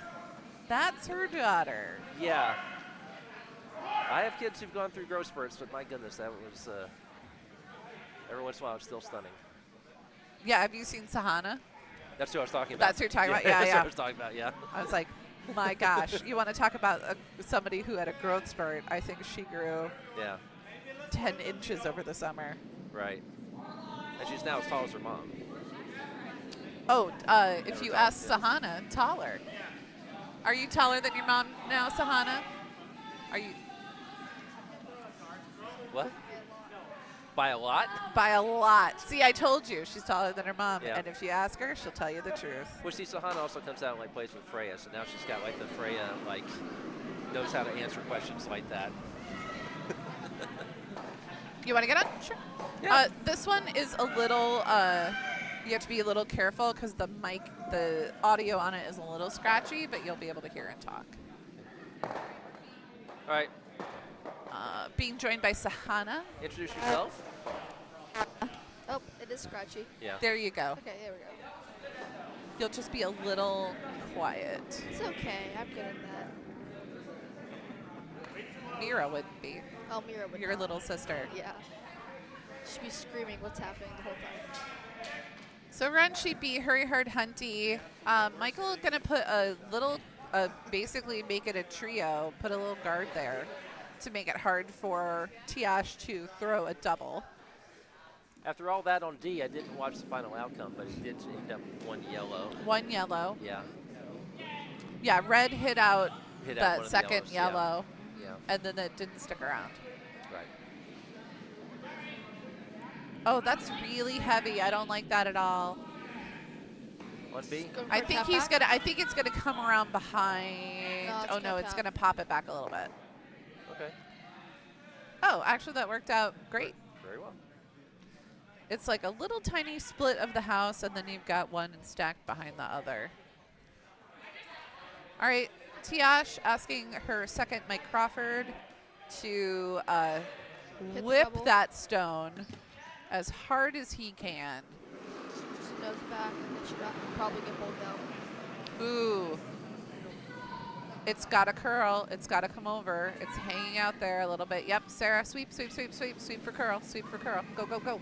That's her daughter. Yeah. I have kids who've gone through growth spurts, but my goodness, that was every once in a while it's still stunning. Yeah, have you seen Sahana? That's who I was talking about. That's who you're talking about? That's Yeah. what I was talking about, yeah. I was like, my gosh, you want to talk about somebody who had a growth spurt. I think she grew 10 inches over the summer. Right. And she's now as tall as her mom. Oh, if you ask Sahana, taller. Are you taller than your mom now, Sahana? Are you? What? By a lot? By a lot. See, I told you she's taller than her mom, Yeah. and if you ask her, she'll tell you the truth. Well, see, Sahana also comes out and like plays with Freya, so now she's got like the Freya like knows how to answer questions like that. You want to get on? Sure. Yeah. This one is a little. You have to be a little careful because the audio on it is a little scratchy, but you'll be able to hear and talk. All right. Being joined by Sahana. Introduce yourself. Oh, it is scratchy. Yeah. There you go. Okay, there we go. You'll just be a little quiet. It's okay. I'm good at that. Mira wouldn't be. Oh, Mira would Your not. little sister. Yeah. She'd be screaming what's happening the whole time. So run sheet B, hurry hard Hunty. Michael gonna put a little, basically make it a trio, put a little guard there to make it hard for Tiyash to throw a double. After all that on D, I didn't watch the final outcome, but he did end up with 1 yellow. 1 yellow. Yeah. Yeah, red hit out Hit out one that of the second yellows, yeah. yellow, Yeah. and then it didn't stick around. Right. Oh, that's really heavy. I don't like that at all. 1B. Going for I a think tap he's back? gonna. I think it's gonna come around behind. No, it's Oh gonna no, it's tap. gonna pop it back a little bit. Okay. Oh, actually, that worked out great. Very well. It's like a little tiny split of the house, and then you've got one stacked behind the other. All right, Tiyash asking her second Mike Crawford to the whip double. that stone as hard as he can. Just nose back, and then she'll probably get pulled down. Ooh. It's got to curl. It's got to come over. It's hanging out there a little bit. Yep, Sarah, sweep, sweep, sweep, sweep, sweep for curl, sweep for curl. Go, go, go.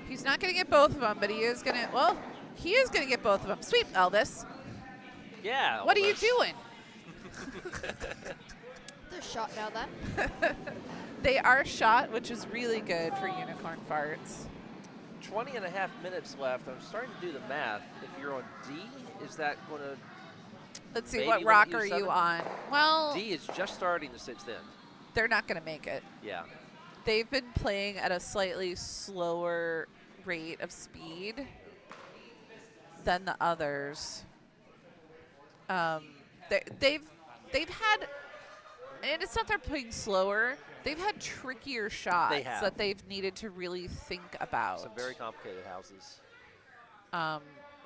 He's not going to get both of them, but he is going to, well, he is going to get both of them. Sweep, Elvis. Yeah. What are you Elvis. doing? They're shot now then. They are shot, which is really good for unicorn farts. 20 and a half minutes left. I'm starting to do the math. If you're on D, is that going to... Let's see, Maybe what limit rock you to are you 7? on? Well, D is just starting the 6th end. they're not going to make it. Yeah. They've been playing at a slightly slower rate of speed than the others. They've had, and it's not they're playing slower. They've had trickier shots They have. that they've needed to really think about. Some very complicated houses.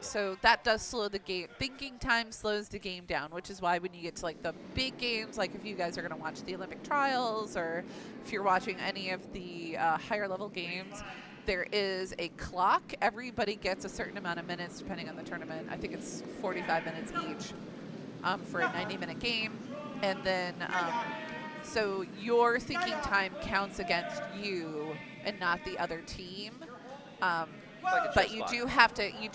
So that does slow the game. Thinking time slows the game down, which is why when you get to like the big games, like if you guys are going to watch the Olympic trials or if you're watching any of the higher level games, there is a clock. Everybody gets a certain amount of minutes depending on the tournament. I think it's 45 minutes each for a 90-minute game. And then, so your thinking time counts against you and not the other team. Like a But chess you clock.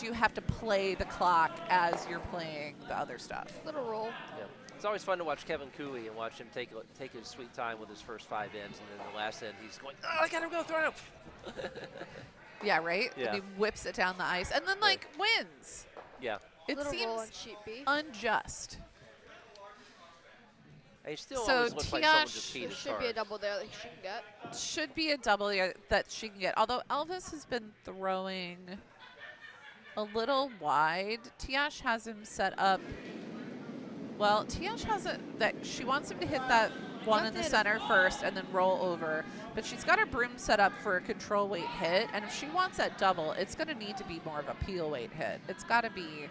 do have to play the clock as you're playing the other stuff. Little roll. Yeah. It's always fun to watch Kevin Cooley and watch him take his sweet time with his first 5 ends, and then the last end he's going, oh, I gotta go throw it out. Yeah, right? Yeah. And he whips it down the ice and then, like, wins. Yeah. It Little roll on seems sheet B. unjust. And he still So always looks like someone Tiyash just peed There his should be car. a double there that she can get. Should be a double that she can get. Although Elvis has been throwing a little wide. Tiyash has him set up. Well, Tiyash has it that she wants him to hit that one in the center first and then roll over. But she's got her broom set up for a control weight hit. And if she wants that double, it's going to need to be more of a peel weight hit. It's got to be.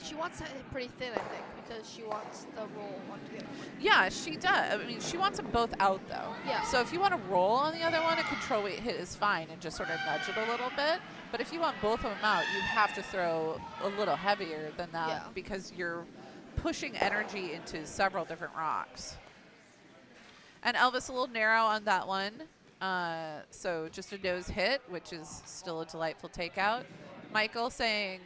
She wants to hit pretty thin, I think, because she wants the roll one to the other one. Yeah, she does. I mean, she wants them both out, though. Yeah. So if you want to roll on the other one, a control weight hit is fine and just sort of nudge it a little bit. But if you want both of them out, you have to throw a little heavier than that Yeah. because you're pushing energy into several different rocks. And Elvis a little narrow on that one. So just a nose hit, which is still a delightful takeout. Michael saying,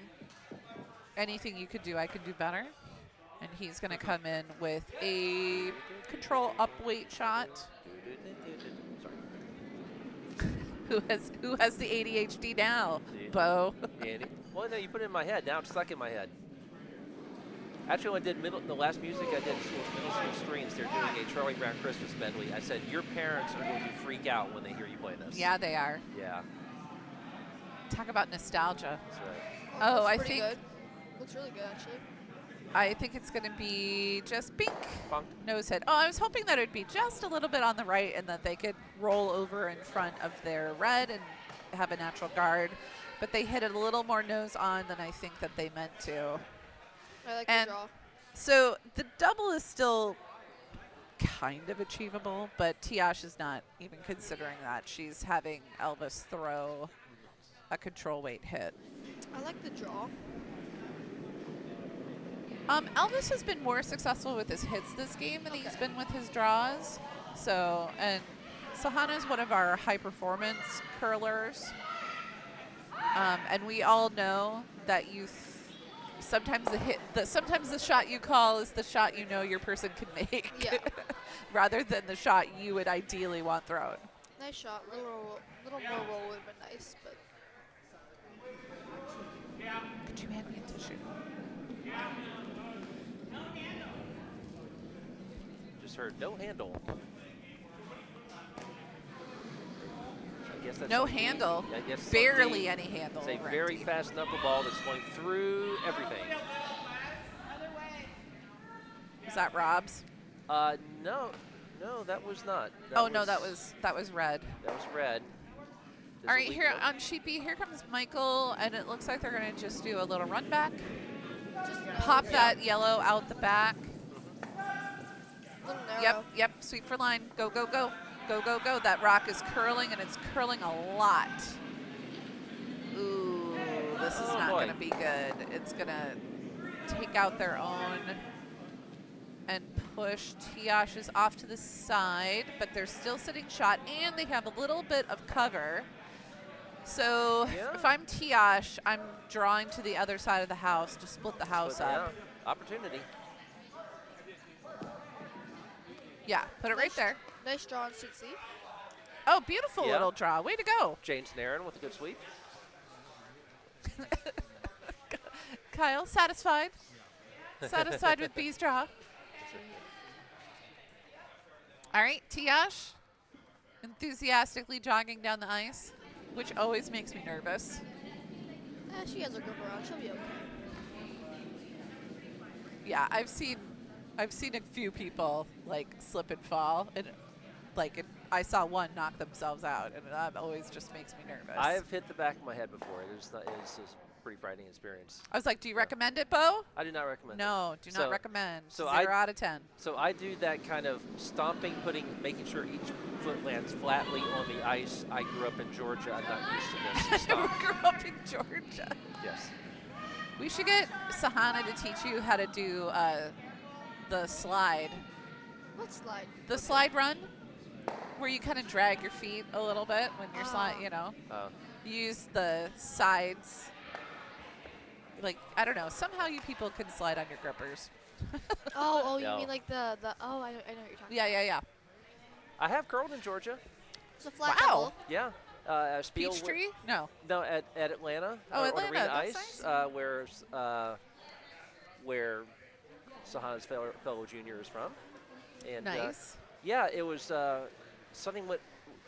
anything you could do, I could do better. And he's going to come in with a control up weight shot. Sorry. Who has the ADHD now? See? Bo. Andy. Well, no, you put it in my head. Now it's stuck in my head. Actually, when I did the last music I did in middle school screens, they're doing a Charlie Brown Christmas medley. I said, your parents are going to freak out when they hear you play this. Yeah, they are. Yeah, Talk about nostalgia. that's right. Oh, Looks I pretty think good. Looks really good, actually. I think it's going to be just bink. Funk. Nose hit. Oh, I was hoping that it would be just a little bit on the right and that they could roll over in front of their red and have a natural guard. But they hit it a little more nose on than I think that they meant to. I like And the draw. So the double is still kind of achievable, but Tiyash is not even considering that. She's having Elvis throw a control weight hit. I like the draw. Elvis has been more successful with his hits this game than he's been with his draws. So, and Sahana is one of our high performance curlers. And we all know that sometimes sometimes the shot you call is the shot you know your person can make. Yeah. Rather than the shot you would ideally want thrown. Nice shot. Little more roll would have been nice, but Could you hand me a tissue? Just heard no handle. I guess that's No on D. handle. I guess it's on Barely D. any handle. It's a over very empty. fast knuckleball that's going through everything. Is that Rob's? No, that was not. That was red. That was red. Does All it right, leak here up? on sheet B, here comes Michael, and it looks like they're going to just do a little run back. just Pop that yellow out the back. little narrow. Yep, sweep for line. Go, go, go. Go, go, go. That rock is curling, and it's curling a lot. Ooh, this is Oh, not boy. going to be good. It's going to take out their own and push Tiyash's off to the side, but they're still sitting shot, and they have a little bit of cover. So Yeah. if I'm Tiyash, I'm drawing to the other side of the house to split the house But, up. yeah, opportunity. Yeah, put it right there. Nice draw on sheet C. Oh, beautiful Yeah. little draw. Way to go. Jane Snarin with a good sweep. Kyle, satisfied? Satisfied with B's draw? All right, Tiyash, enthusiastically jogging down the ice, which always makes me nervous. She has her grip around. She'll be okay. Yeah, I've seen a few people like slip and fall, and I saw one knock themselves out, and that always just makes me nervous. I've hit the back of my head before. It's a pretty frightening experience. I was like, do you recommend it, Bo? I do not recommend it. No, do not So- recommend. so 0 out of 10. So I do that kind of stomping, making sure each foot lands flatly on the ice. I grew up in Georgia. I'm not used to this. Stomp. We grew up in Georgia. Yes. We should get Sahana to teach you how to do the slide. What slide? The slide run, where you kind of drag your feet a little bit when you're slide, use the sides. Like, I don't know, somehow you people can slide on your grippers. Oh, you No. mean like the oh, I know what you're talking Yeah. I have curled in Georgia. about. It's a flat Wow. double. Yeah. Spiel Peachtree? No. No, at Atlanta. Oh, on Atlanta, Arena that's Ice, nice. where Sahana's fellow junior is from. And Nice. yeah, it was something went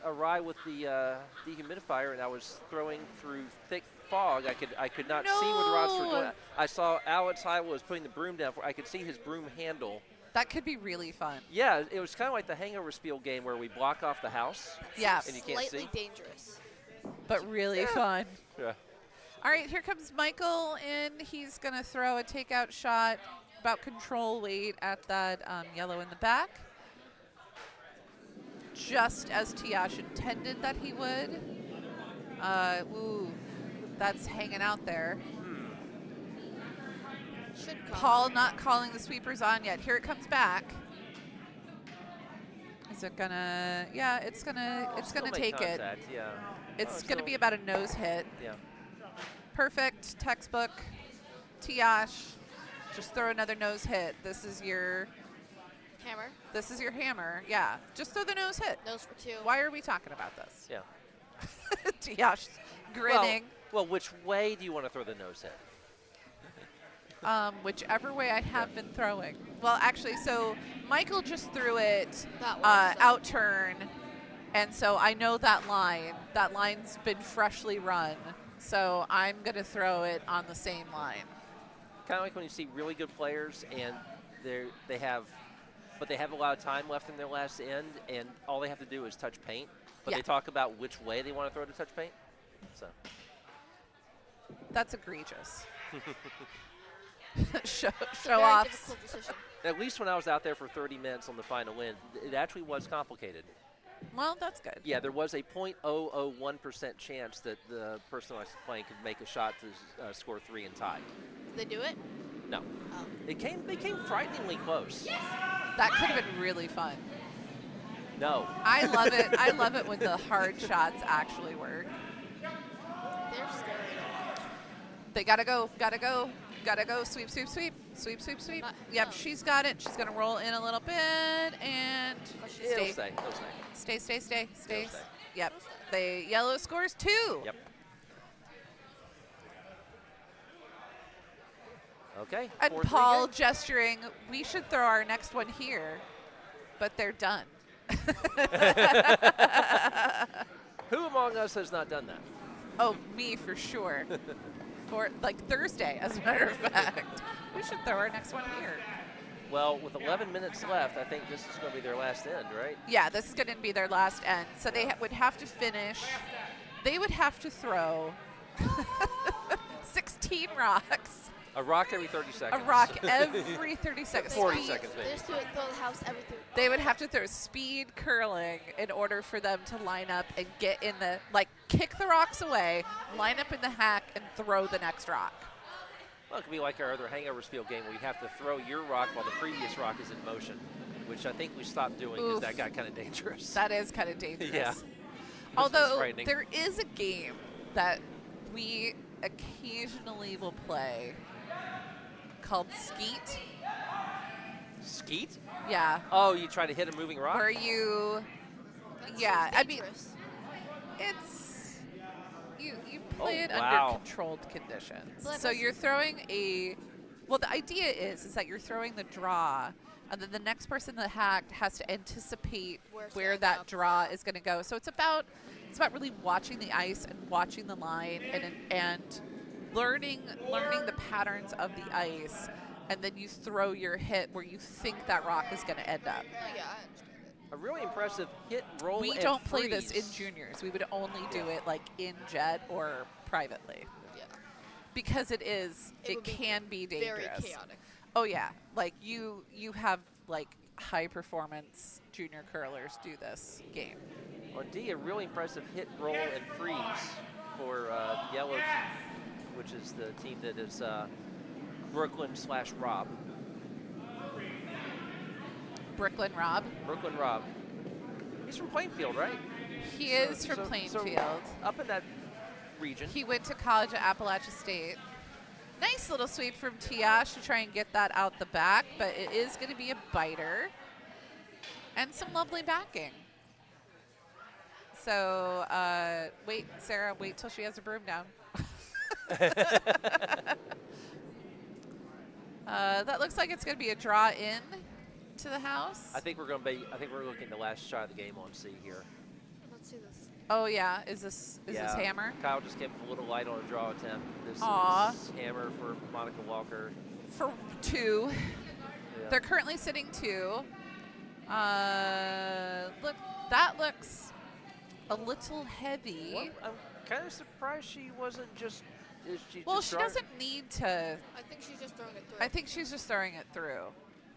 awry with the dehumidifier, and I was throwing through thick fog. I could not see where the rocks were going. No. I saw Alex Heil was putting the broom down. I could see his broom handle. That could be really fun. Yeah, it was kind of like the Hangover Spiel game where we block off the house. Yeah, And you can't Slightly see. dangerous. but really fun. Yeah. All right, here comes Michael in. He's going to throw a takeout shot about control weight at that yellow in the back. Just as Tiyash intended that he would. Ooh, that's hanging out there. Should come. Paul not calling the sweepers on yet. Here it comes back. Is it gonna? Yeah, it's gonna Still make take it. contact, yeah. It's Oh, gonna still- be about a nose hit. Yeah. Perfect textbook. Tiyash, just throw another nose hit. This is your Hammer. Yeah, just throw the nose hit. Nose for 2. Why are we talking about this? Yeah. Tiyash grinning. Well, which way do you want to throw the nose hit? Whichever way I have been throwing. Well, actually, so Michael just threw it That one, so- out turn, and so I know that line. That line's been freshly run, so I'm gonna throw it on the same line. Kind of like when you see really good players and they have a lot of time left in their last end, and all they have to do is touch paint. But Yeah. they talk about which way they want to throw to touch paint. So That's egregious. show Very off. difficult decision. at least when I was out there for 30 minutes on the final end, it actually was complicated. Well, that's good. Yeah, there was a 0.001% chance that the person I was playing could make a shot to score 3 and tie. Did they do it? No, Oh. they came frighteningly close. That could have been really fun. No, I love it. I love it when the hard shots actually work. They're scary to watch. They gotta go. Sweep. Not- Yep, oh. she's got it. She's gonna roll in a little bit and it'll stay. stay. It'll stay. Stay. stay. Yep. The yellow scores 2. Yep. Okay. And 4-3 Paul game. gesturing, we should throw our next one here, but they're done. Who among us has not done that? Oh, me for sure. For like Thursday, as a matter of fact. We should throw our next one here. Well, with 11 minutes left, I think this is going to be their last end, right? Yeah, this is going to be their last end. So they would have to finish. They would have to throw 16 rocks. A rock every 30 seconds. A rock every 30 seconds. 40 Speed- seconds, They maybe. just do it, throw the house, everything. They would have to throw speed curling in order for them to line up and get in the, like, kick the rocks away, line up in the hack, and throw the next rock. Well, it could be like our other hangover field game where you have to throw your rock while the previous rock is in motion, which I think we stopped doing because Oof. that got kind of dangerous. That is kind of dangerous. Yeah. This Although is frightening. there is a game that we occasionally will play called Skeet. Skeet? Yeah. Oh, you try to hit a moving rock? Where you, That yeah, seems I mean, dangerous. it's, you play it wow. under controlled conditions. Well, So that's- you're throwing well, the idea is that you're throwing the draw, and then the next person that hacked has to anticipate Where it's where gonna that go. draw is going to go. So it's about really watching the ice and watching the line and learning the patterns of the ice, and then you throw your hit where you think that rock is going to end up. Oh, yeah, I understand it. A really impressive hit, roll, We and don't play this in freeze. juniors. We would only do it like in jet or privately Yeah. because it would be can be dangerous. Very chaotic. Oh yeah, like you have like high performance junior curlers do this game. On D, a really impressive hit, roll, and freeze for Yellow, which is the team that is Brooklyn/Rob. Brooklyn Rob, Brooklyn Rob. He's from Plainfield, right? he So- is from so Plainfield. up in that region. He went to college at Appalachia State. Nice little sweep from Tiyash to try and get that out the back, but it is going to be a biter. And some lovely backing. So, wait, Sarah, wait till she has her broom down. That looks like it's going to be a draw in to the house. I think we're looking at the last shot of the game on C here. Let's see this. Oh yeah, is this hammer? Kyle just kept a little light on a draw attempt. This Aw. is hammer for Monica Walker. For 2. Yeah. They're currently sitting 2. Look, that looks a little heavy. Well, I'm kind of surprised she wasn't just. Well, she doesn't need to. I think she's just throwing it through. I think she's just throwing it through.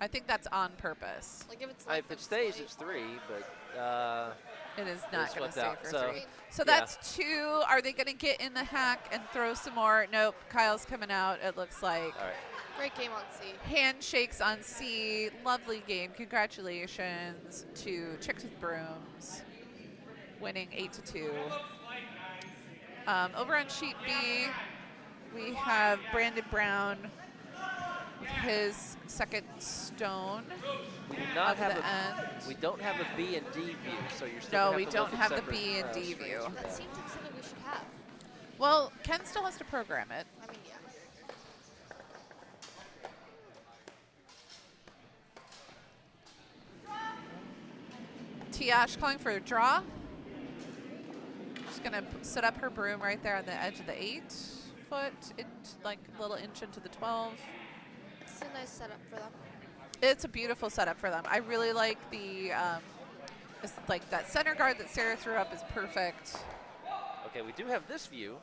I think that's on purpose. Like if it's If it stays, it's 3, but. It is not going to slipped stay out, for so- 3. So yeah. that's 2. Are they going to get in the hack and throw some more? Nope. Kyle's coming out, it looks like. All right. Great game on C. Handshakes on C. Lovely game. Congratulations to Chicks with Brooms, winning 8-2. Over on sheet B, we have Brandon Brown with his second stone. We do not Of have the a. end. We don't have a B and D view, so you're still. No, gonna we have to don't look have at the separate, B and D screens. view. That seems like something we should have. Well, Ken still has to program it. I mean, yeah. Tiyash calling for a draw. She's going to set up her broom right there on the edge of the 8-foot, like a little inch into the 12. It's a nice setup for them. It's a beautiful setup for them. I really like the, it's like that center guard that Sarah threw up is perfect. Okay, we do have this view.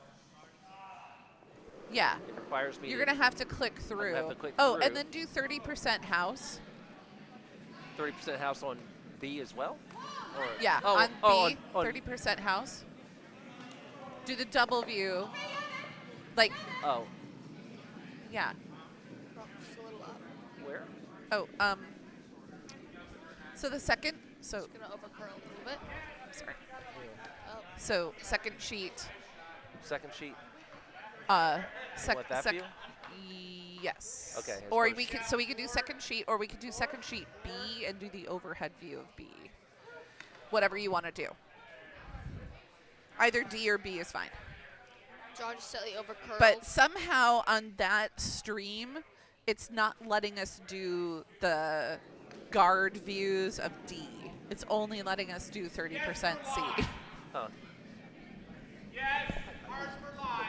Yeah. It requires me. You're going to have to click through. have to click oh, through. and then do 30% house. 30% house on B as well. Or, Yeah, oh, on oh, B, on 30% house. Do the double view. Like, Oh, yeah. Oh, just a little up. where? Oh, so the second, so, Just gonna overcurl a little bit. sorry. Oh, So second sheet, Second sheet. uh, Want that view? yes. Okay, as Or far we as- could, so we could do second sheet, or we could do second sheet B and do the overhead view of B. Whatever you want to do. Either D or B is fine. jaw just slightly overcurled. But somehow on that stream, it's not letting us do the guard views of D. It's only letting us do 30% C. Huh. Yes, ours for line.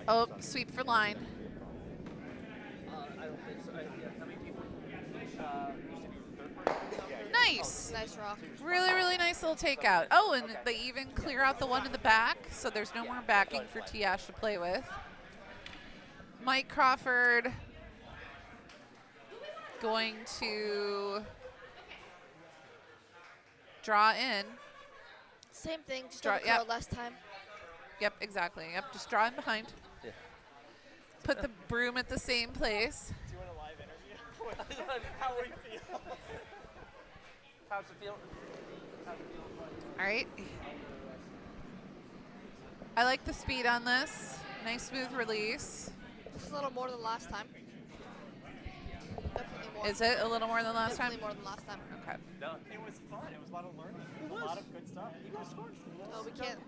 Oh, sweep for line. I don't think so. How many people? Nice. Nice rock. Really, really nice little takeout. Oh, and they even clear out the one in the back, so there's no more backing for Tiyash to play with. Mike Crawford going to draw in. Same thing, just Draw- overcurled yep. last time. Yep, exactly. Yep, just draw in behind. Yeah. Put the broom at the same place. Do you want a live interview? How we feel? How's it feel? All right. I like the speed on this. Nice smooth release. Just a little more than last time. Definitely more. Is it a little more than last time? Definitely more than last time. Okay. No, it was fun. It was a lot of learning. A lot of good stuff. You guys scored. Oh, we can't.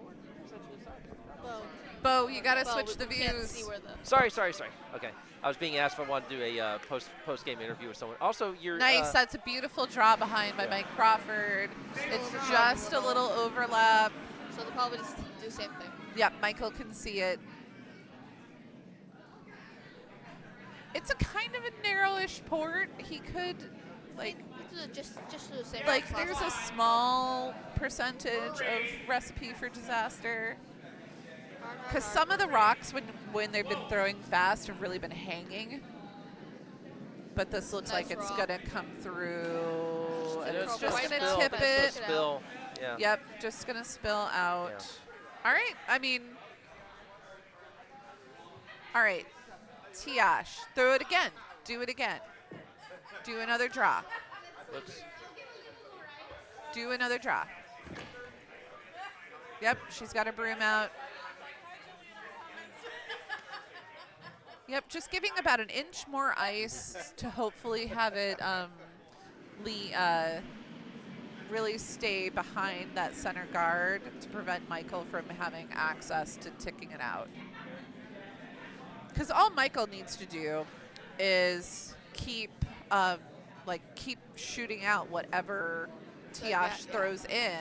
Bo. Bo, you got to Bo, switch we the can't views. see where the. Sorry. Okay, I was being asked if I wanted to do a post game interview with someone. Also, you're Nice. That's a beautiful draw behind by Mike Crawford. It's just a little overlap. So they'll probably just do the same thing. Yep, Michael can see it. It's a kind of a narrowish port. He could, like, Just do the same. like as last there's a time. small percentage of recipe for disaster. Because some of the rocks, when they've been throwing fast, have really been hanging. But this looks like Nice it's rock. gonna come through, and it's just Right gonna now, tip but it. it's spill. Yeah. Yep, just gonna spill out. All right, I mean, all right, Tiyash, throw it again. Do it again. Do another draw. Looks. Do another draw. Yep, she's got her broom out. Yep, just giving about an inch more ice to hopefully have it really stay behind that center guard to prevent Michael from having access to ticking it out. Because all Michael needs to do is keep shooting out whatever Tiyash throws in,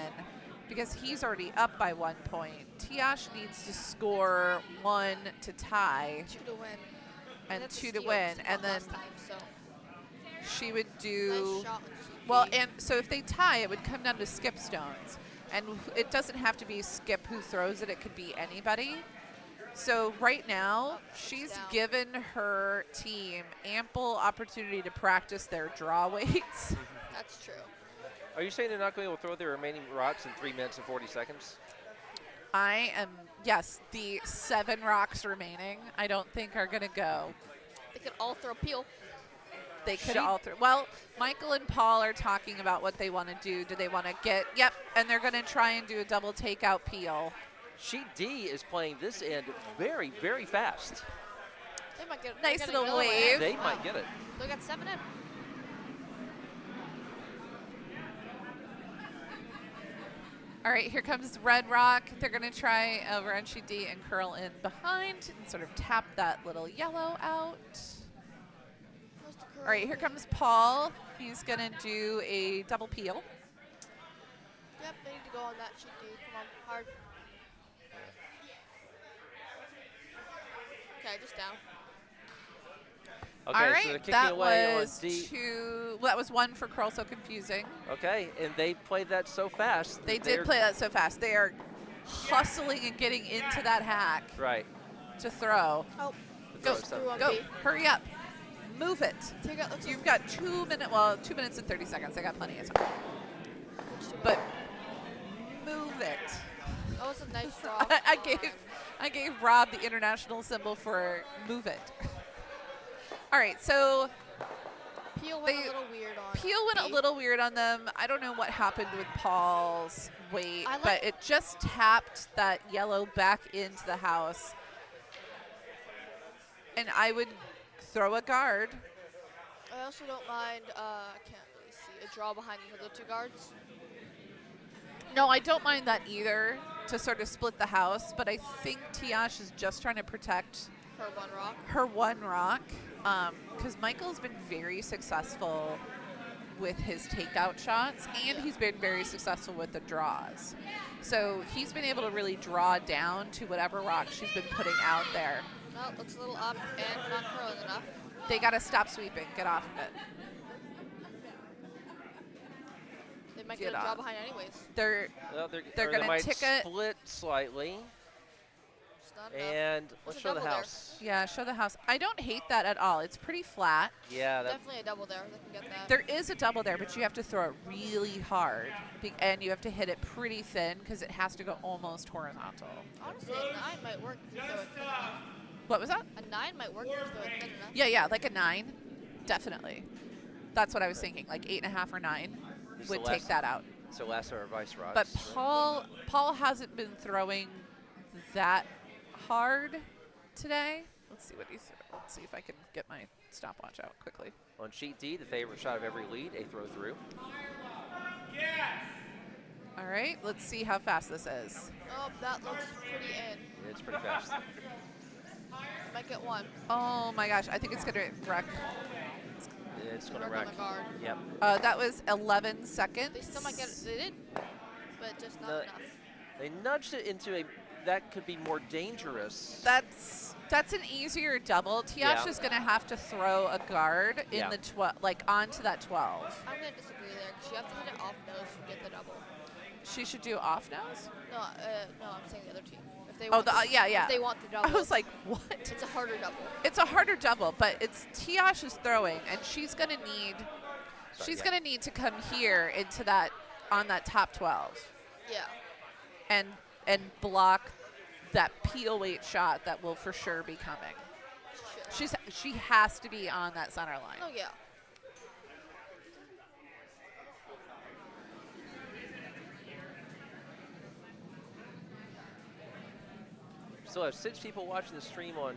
because he's already up by 1 point. Tiyash needs to score 1 to tie. 2 to win. And that's a 2 to steal, win, just and not then last time, so. she would do Nice shot when she well. beat. And so if they tie, it would come down to skip stones, and it doesn't have to be Skip who throws it. It could be anybody. So right now, she's down. given her team ample opportunity to practice their draw weights. That's true. Are you saying they're not going to be able to throw their remaining rocks in 3 minutes and 40 seconds? I am, yes, the 7 rocks remaining, I don't think are going to go. They could all throw peel. They could all throw. Well, Michael and Paul are talking about what they want to do. Do they want to get, yep, and they're going to try and do a double takeout peel. Sheet D is playing this end very, very fast. They might get Nice they're getting little another one. wave. They might get it. They got 7 in. All right, here comes Red Rock. They're going to try over on sheet D and curl in behind and sort of tap that little yellow out. All right, here comes Paul. He's going to do a double peel. Yep, they need to go on that sheet D. Come on, hard. Okay, just down. Okay, All so right, they're kicking that away was on D. 2. Well, that was 1 for curl, so confusing. Okay, and they played that so fast. They they're- did play that so fast. They are hustling and getting into that hack Right. to throw. Oh, Go, just threw on Go, B. hurry up. Move it. Take out, looks You've got 2 minutes, well, 2 minutes and 30 seconds. They got plenty of time. But move it. That was a nice draw. I gave Rob the international symbol for move it. All right, so Peel went they- a little weird on Peel went a B. little weird on them. I don't know what happened with Paul's weight, I like- but it just tapped that yellow back into the house. And I would throw a guard. I also don't mind, I can't really see, a draw behind the other 2 guards. No, I don't mind that either, to sort of split the house, but I think Tiyash is just trying to protect Her 1 rock. her 1 rock, because Michael's been very successful with his takeout shots, and he's been very successful with the draws. So he's been able to really draw down to whatever rock she's been putting out there. Well, looks a little up and not curling enough. They got to stop sweeping, get off of it. They might Get get a draw on. behind anyways. They're Well, They're or gonna they might tick it. split slightly. Just not enough. And There's let's a show the double there. house. yeah, show the house. I don't hate that at all. It's pretty flat. Yeah, that, Definitely a double there. They can get that. There is a double there, but you have to throw it really hard, and you have to hit it pretty thin because it has to go almost horizontal. Honestly, a 9 might work if you throw it thin enough. What was that? A 9 might work if you throw it thin enough. Yeah, like a 9, definitely. That's what I was thinking, like 8.5 or 9 This is would the take last- that out. so last of our vice rods. But Paul hasn't been throwing that hard today. Let's see what he threw. Let's see if I can get my stopwatch out quickly. On sheet D, the favorite shot of every lead, a throw through. All right, let's see how fast this is. Oh, that looks pretty in. It's pretty fast. Might get 1. Oh my gosh, I think it's gonna wreck. It's going to Work on wreck. the guard. Yep. That was 11 seconds. They still might get it. They did, but just not No. enough. They nudged it into a, that could be more dangerous. That's an easier double. Tiyash Yeah. is gonna have to throw a guard in Yeah. the 12, like onto that 12. I'm going to disagree there because you have to hit it off nose to get the double. She should do off nose. No, I'm saying the other team. If they Oh, want yeah. If they want the I double. was like, what? It's a harder double. It's a harder double, but it's Tiyash is throwing, and she's gonna need, gonna need to come here into that on that top 12, Yeah. and block that peel weight shot that will for sure be coming. Shit. She has to be on that center line. Oh, yeah. Still have 6 people watching the stream on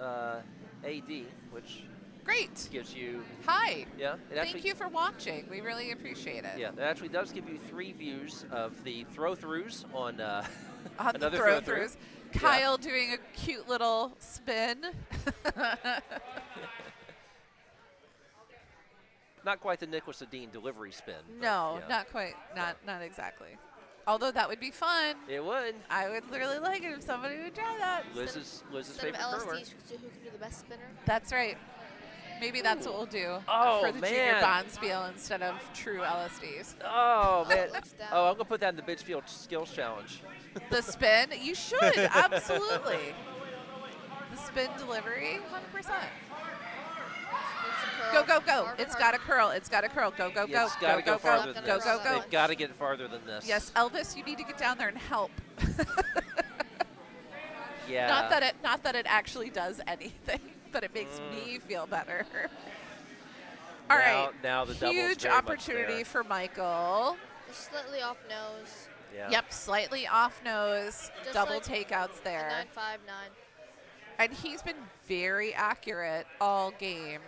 AD, which Great. gives you, Hi. yeah, it Thank actually, you for watching. We really appreciate it. yeah, it actually does give you 3 views of the throw-throughs on On the another throw-throughs. Yeah. Kyle doing a cute little spin. Not quite the Nicholas Dean delivery spin. but No, yeah. not quite. Not exactly. Although that would be fun. It would. I would really like it if somebody would try that. Liz's Instead of favorite curler. LSDs, who can do the best spinner? That's right. Maybe that's what we'll do Oh, for the junior man. Bombspiel instead of true LSDs. Oh, man. Looks down. Oh, I'm going to put that in the Bitchfield Skills Challenge. The spin? You should, absolutely. The spin delivery, 100%. Go, go, go. It's got to curl. It's got to curl. Go, go, go. It's got to go farther than Go, this. go, go. They've got to get farther than this. Yes, Elvis, you need to get down there and help. Yeah. Not that it actually does anything, but it makes me feel better. All right. Now the double's Huge very much opportunity there. for Michael. Just slightly off nose. Yeah. Yep, slightly off nose, Just double like takeouts there. 9.59. And he's been very accurate all game.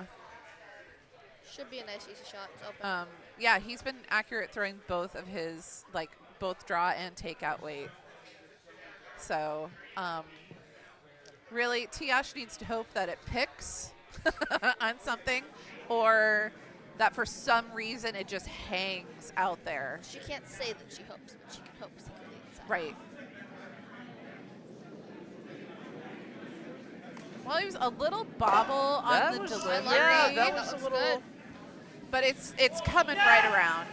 Should be a nice easy shot. It's open. Yeah, he's been accurate throwing both of his, like, both draw and takeout weight. So, really, Tiyash needs to hope that it picks on something, or that for some reason it just hangs out there. She can't say that she hopes, but she can hope secretly inside. Right. Well, he was a little bobble on the delivery. Yeah, that That was a looks little. good. But it's coming right around.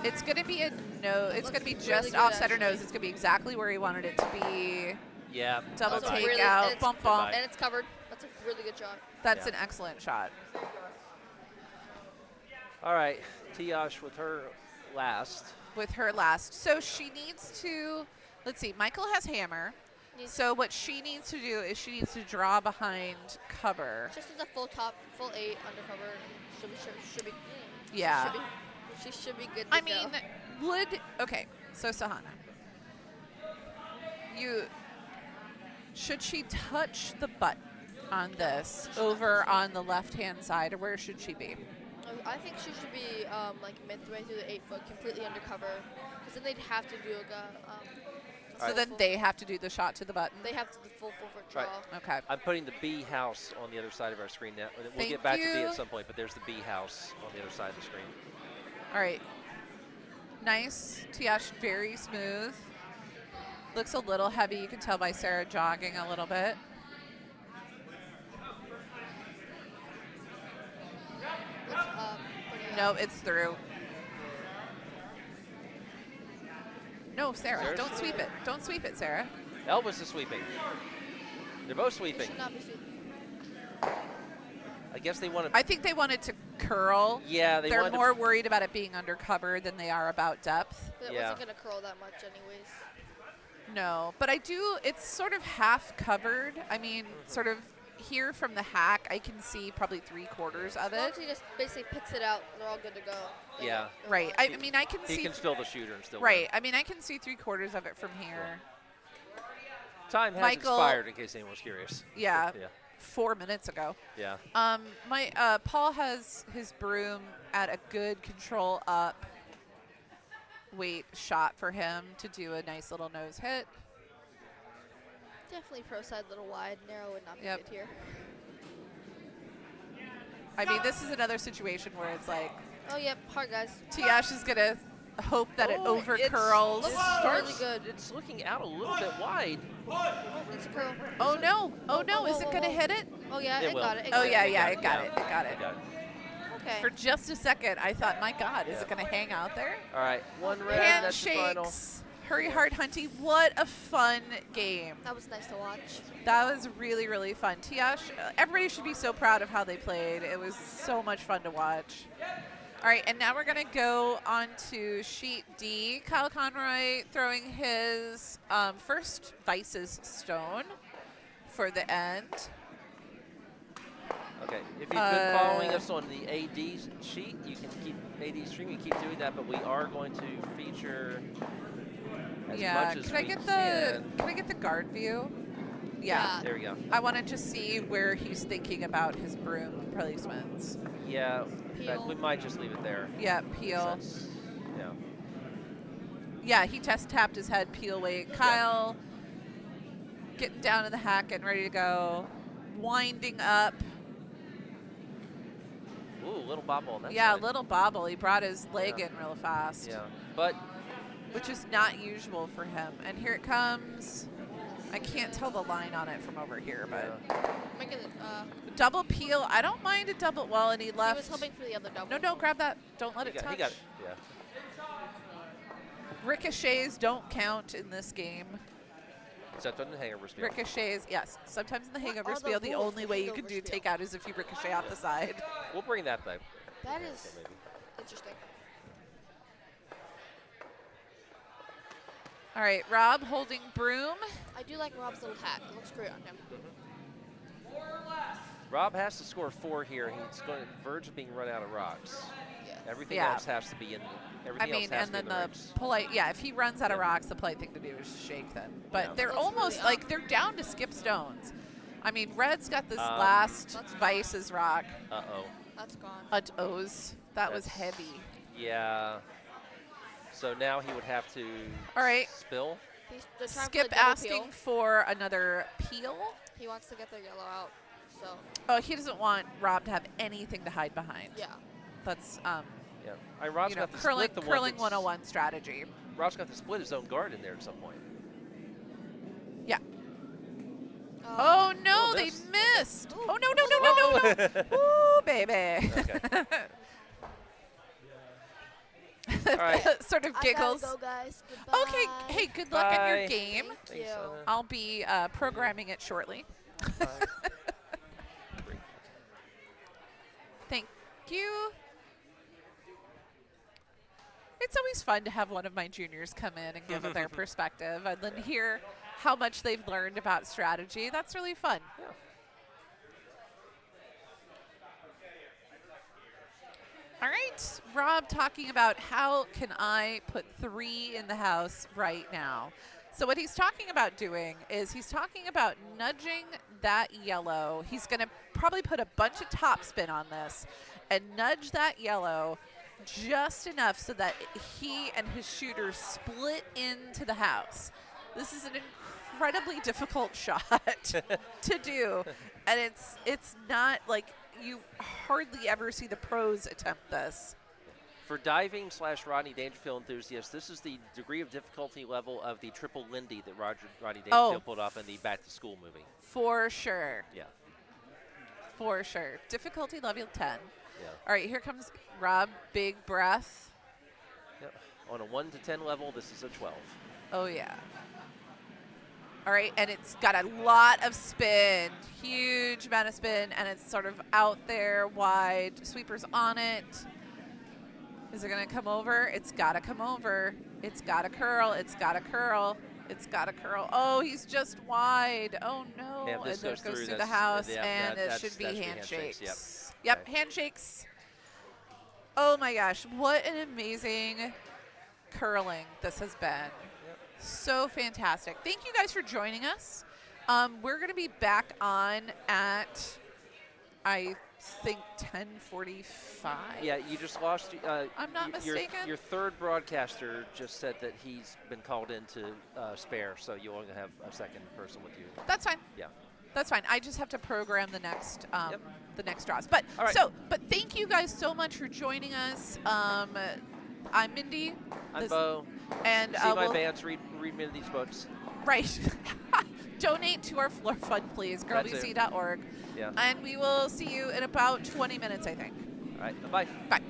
It's gonna be a no. It's gonna be Looks just really good, offset or actually. nose. It's gonna be exactly where he wanted it to be. Yeah. Double That's a bye-bye. take really- out, and it's- bump bump. Goodbye. And it's covered. That's a really good shot. That's Yeah. an excellent shot. All right. Tiyash with her last. With her last, so she needs to. Let's see. Michael has hammer. Needs- So what she needs to do is she needs to draw behind cover. Just as a full top, full 8 undercover. Should be. Yeah. She should be good to I go. mean, okay, so Sahana. Should she touch the button on this over on the left-hand side, or where should she be? I think she should be like midway through the 8-foot, completely undercover, because then they'd have to do So then they have to do the shot to the button? They have to do the full 4-foot draw. Right. Okay. I'm putting the B house on the other side of our screen now. We'll Thank get back to B you. at some point, but there's the B house on the other side of the screen. All right. Nice. Tiyash, very smooth. Looks a little heavy. You can tell by Sarah jogging a little bit. Looks, pretty, No, it's through. No, Sarah, Sarah's don't sweep it. Don't sweep it, Sarah. Elvis is sweeping. They're both It sweeping. should not be sweeping. I guess they want to. I think they wanted to curl. Yeah, They're wanted more worried about it being undercover than they are about depth. But it Yeah. wasn't going to curl that much anyways. No, but I do, it's sort of half covered. I mean, sort of here from the hack, I can see probably 3/4 of As long it. as he just basically picks it out, they're all good to go. They'll Yeah. go Right. on. I mean, I can He see. can still the shooter and still Right. I mean, I can see 3/4 of it from here. win. Time has Michael- expired, in case anyone was curious. Yeah. Yeah. 4 minutes ago. Yeah. Paul has his broom at a good control up weight shot for him to do a nice little nose hit. Definitely pro side, little wide. Narrow would not be Yep. good here. I mean, this is another situation where it's like Oh, yep. Hard, guys. Tiyash is gonna hope that it Oh, over it's- curls. It Really starts good. It's looking out a little bit wide. Oh, it's a curl. Oh no! Oh no! whoa, Is it whoa, gonna whoa. hit it? Oh, yeah. It It will. got it. It Oh got yeah, it. yeah! It got it! It got it. Okay. For just a second, I thought, my God, is it Yeah. gonna hang out there? All right, one red. That's the final. Handshakes. Hurry hard, Hunty. What a fun game. That was nice to watch. That was really, really fun. Tiyash, everybody should be so proud of how they played. It was so much fun to watch. All right, and now we're going to go on to sheet D. Kyle Conroy throwing his first Vices stone for the end. Okay, if you've been following us on the AD sheet, you can keep AD stream. You keep doing that, but we are going to feature as Yeah, much as can I we get can. the guard view? Yeah. There we go. I wanted to see where he's thinking about his broom placements. Yeah. In fact, we might just leave it there. Yeah, peel. Since, yeah. Yeah, he tapped his head, peel weight. Kyle getting down in the hack, getting ready to go. Winding up. Ooh, little bobble on that Yeah, side. little bobble. He brought his leg Yeah. in real fast. Yeah, but Which is not usual for him. And here it comes. I can't tell the line on it from over here, but Make it, double peel. I don't mind a double. Well, and he he left. was hoping for the other double. No, grab that. Don't let he it got, touch. he got it. Yeah. Ricochets don't count in this game. Except on the hangover spiel. Ricochets, yes. Sometimes in the What hangover are the spiel, the rules only of way you can hangover do spiel? takeout is if you ricochet off the side. We'll bring that back. That Yeah, is maybe. interesting. All right, Rob holding broom. I do like Rob's little hat. It looks great on him. Rob has to score 4 here. He's going to verge of being run out of rocks. Yeah. Everything Yeah. else has to be in. I Everything mean, else has and to be then in the rings. polite, yeah, if he runs out of Yeah. rocks, the polite thing to do is shake them. But Yeah. they're That's almost really like they're down to skip stones. I mean, Red's got this Um, last That's Vice's rock. Uh-oh. That's gone. O's. That was That's- heavy. Yeah. So now he would have to All right. spill. They're trying for Skip the double asking peel. for another peel. He wants to get their yellow out. So, Oh, he doesn't want Rob to have anything to hide behind. yeah. That's Yeah. I mean, Rob's you know, got to curling split the curling one. 101 strategy. Rob's got to split his own guard in there at some point. Yeah. Oh no, Oh, they missed. missed. Ooh. Oh no. Ooh, baby. Okay. All right. Sort of I giggles. gotta go, guys. Goodbye. Okay, hey, good luck in your Bye. game. Thank Thanks, you. Anna. I'll be programming it shortly. Thank you. It's always fun to have one of my juniors come in and give their perspective and then hear how much they've learned about strategy. That's really fun. Yeah. All right, Rob talking about how can I put 3 in the house right now. So what he's talking about doing is he's talking about nudging that yellow. He's going to probably put a bunch of topspin on this and nudge that yellow just enough so that he and his shooter split into the house. This is an incredibly difficult shot to do, and it's not like you hardly ever see the pros attempt this. For diving / Rodney Dangerfield enthusiasts, this is the degree of difficulty level of the triple Lindy that Rodney Dangerfield pulled off in the Back to School movie. For sure. Yeah. For sure. Difficulty level 10. Yeah. All right, here comes Rob. Big breath. Yep. On a 1 to 10 level, this is a 12. Oh, yeah. All right, and it's got a lot of spin. Huge amount of spin, and it's sort of out there wide. Sweeper's on it. Is it going to come over? It's got to come over. It's got to curl. It's got to curl. It's got to curl. Oh, he's just wide. Oh, no. Yeah, and this there goes goes through, through the that's- house, yeah, and it that should be should be handshakes. handshakes, Yep, Okay. handshakes. Oh, my gosh. What an amazing curling this has been. So fantastic. Thank you guys for joining us. We're going to be back on at, I think, 10:45. Yeah, you just lost. I'm not mistaken. Your third broadcaster just said that he's been called in to spare, so you only have a second person with you. That's fine. Yeah. That's fine. I just have to program the next Yep. the next draws. But All right. but thank you guys so much for joining us. I'm Mindy. I'm This- Bo. And See my we'll- bands, read me these books. Right. Donate to our floor fund, please. That's it. girlbc.org. Yeah. And we will see you in about 20 minutes, I think. All right. Bye. Bye.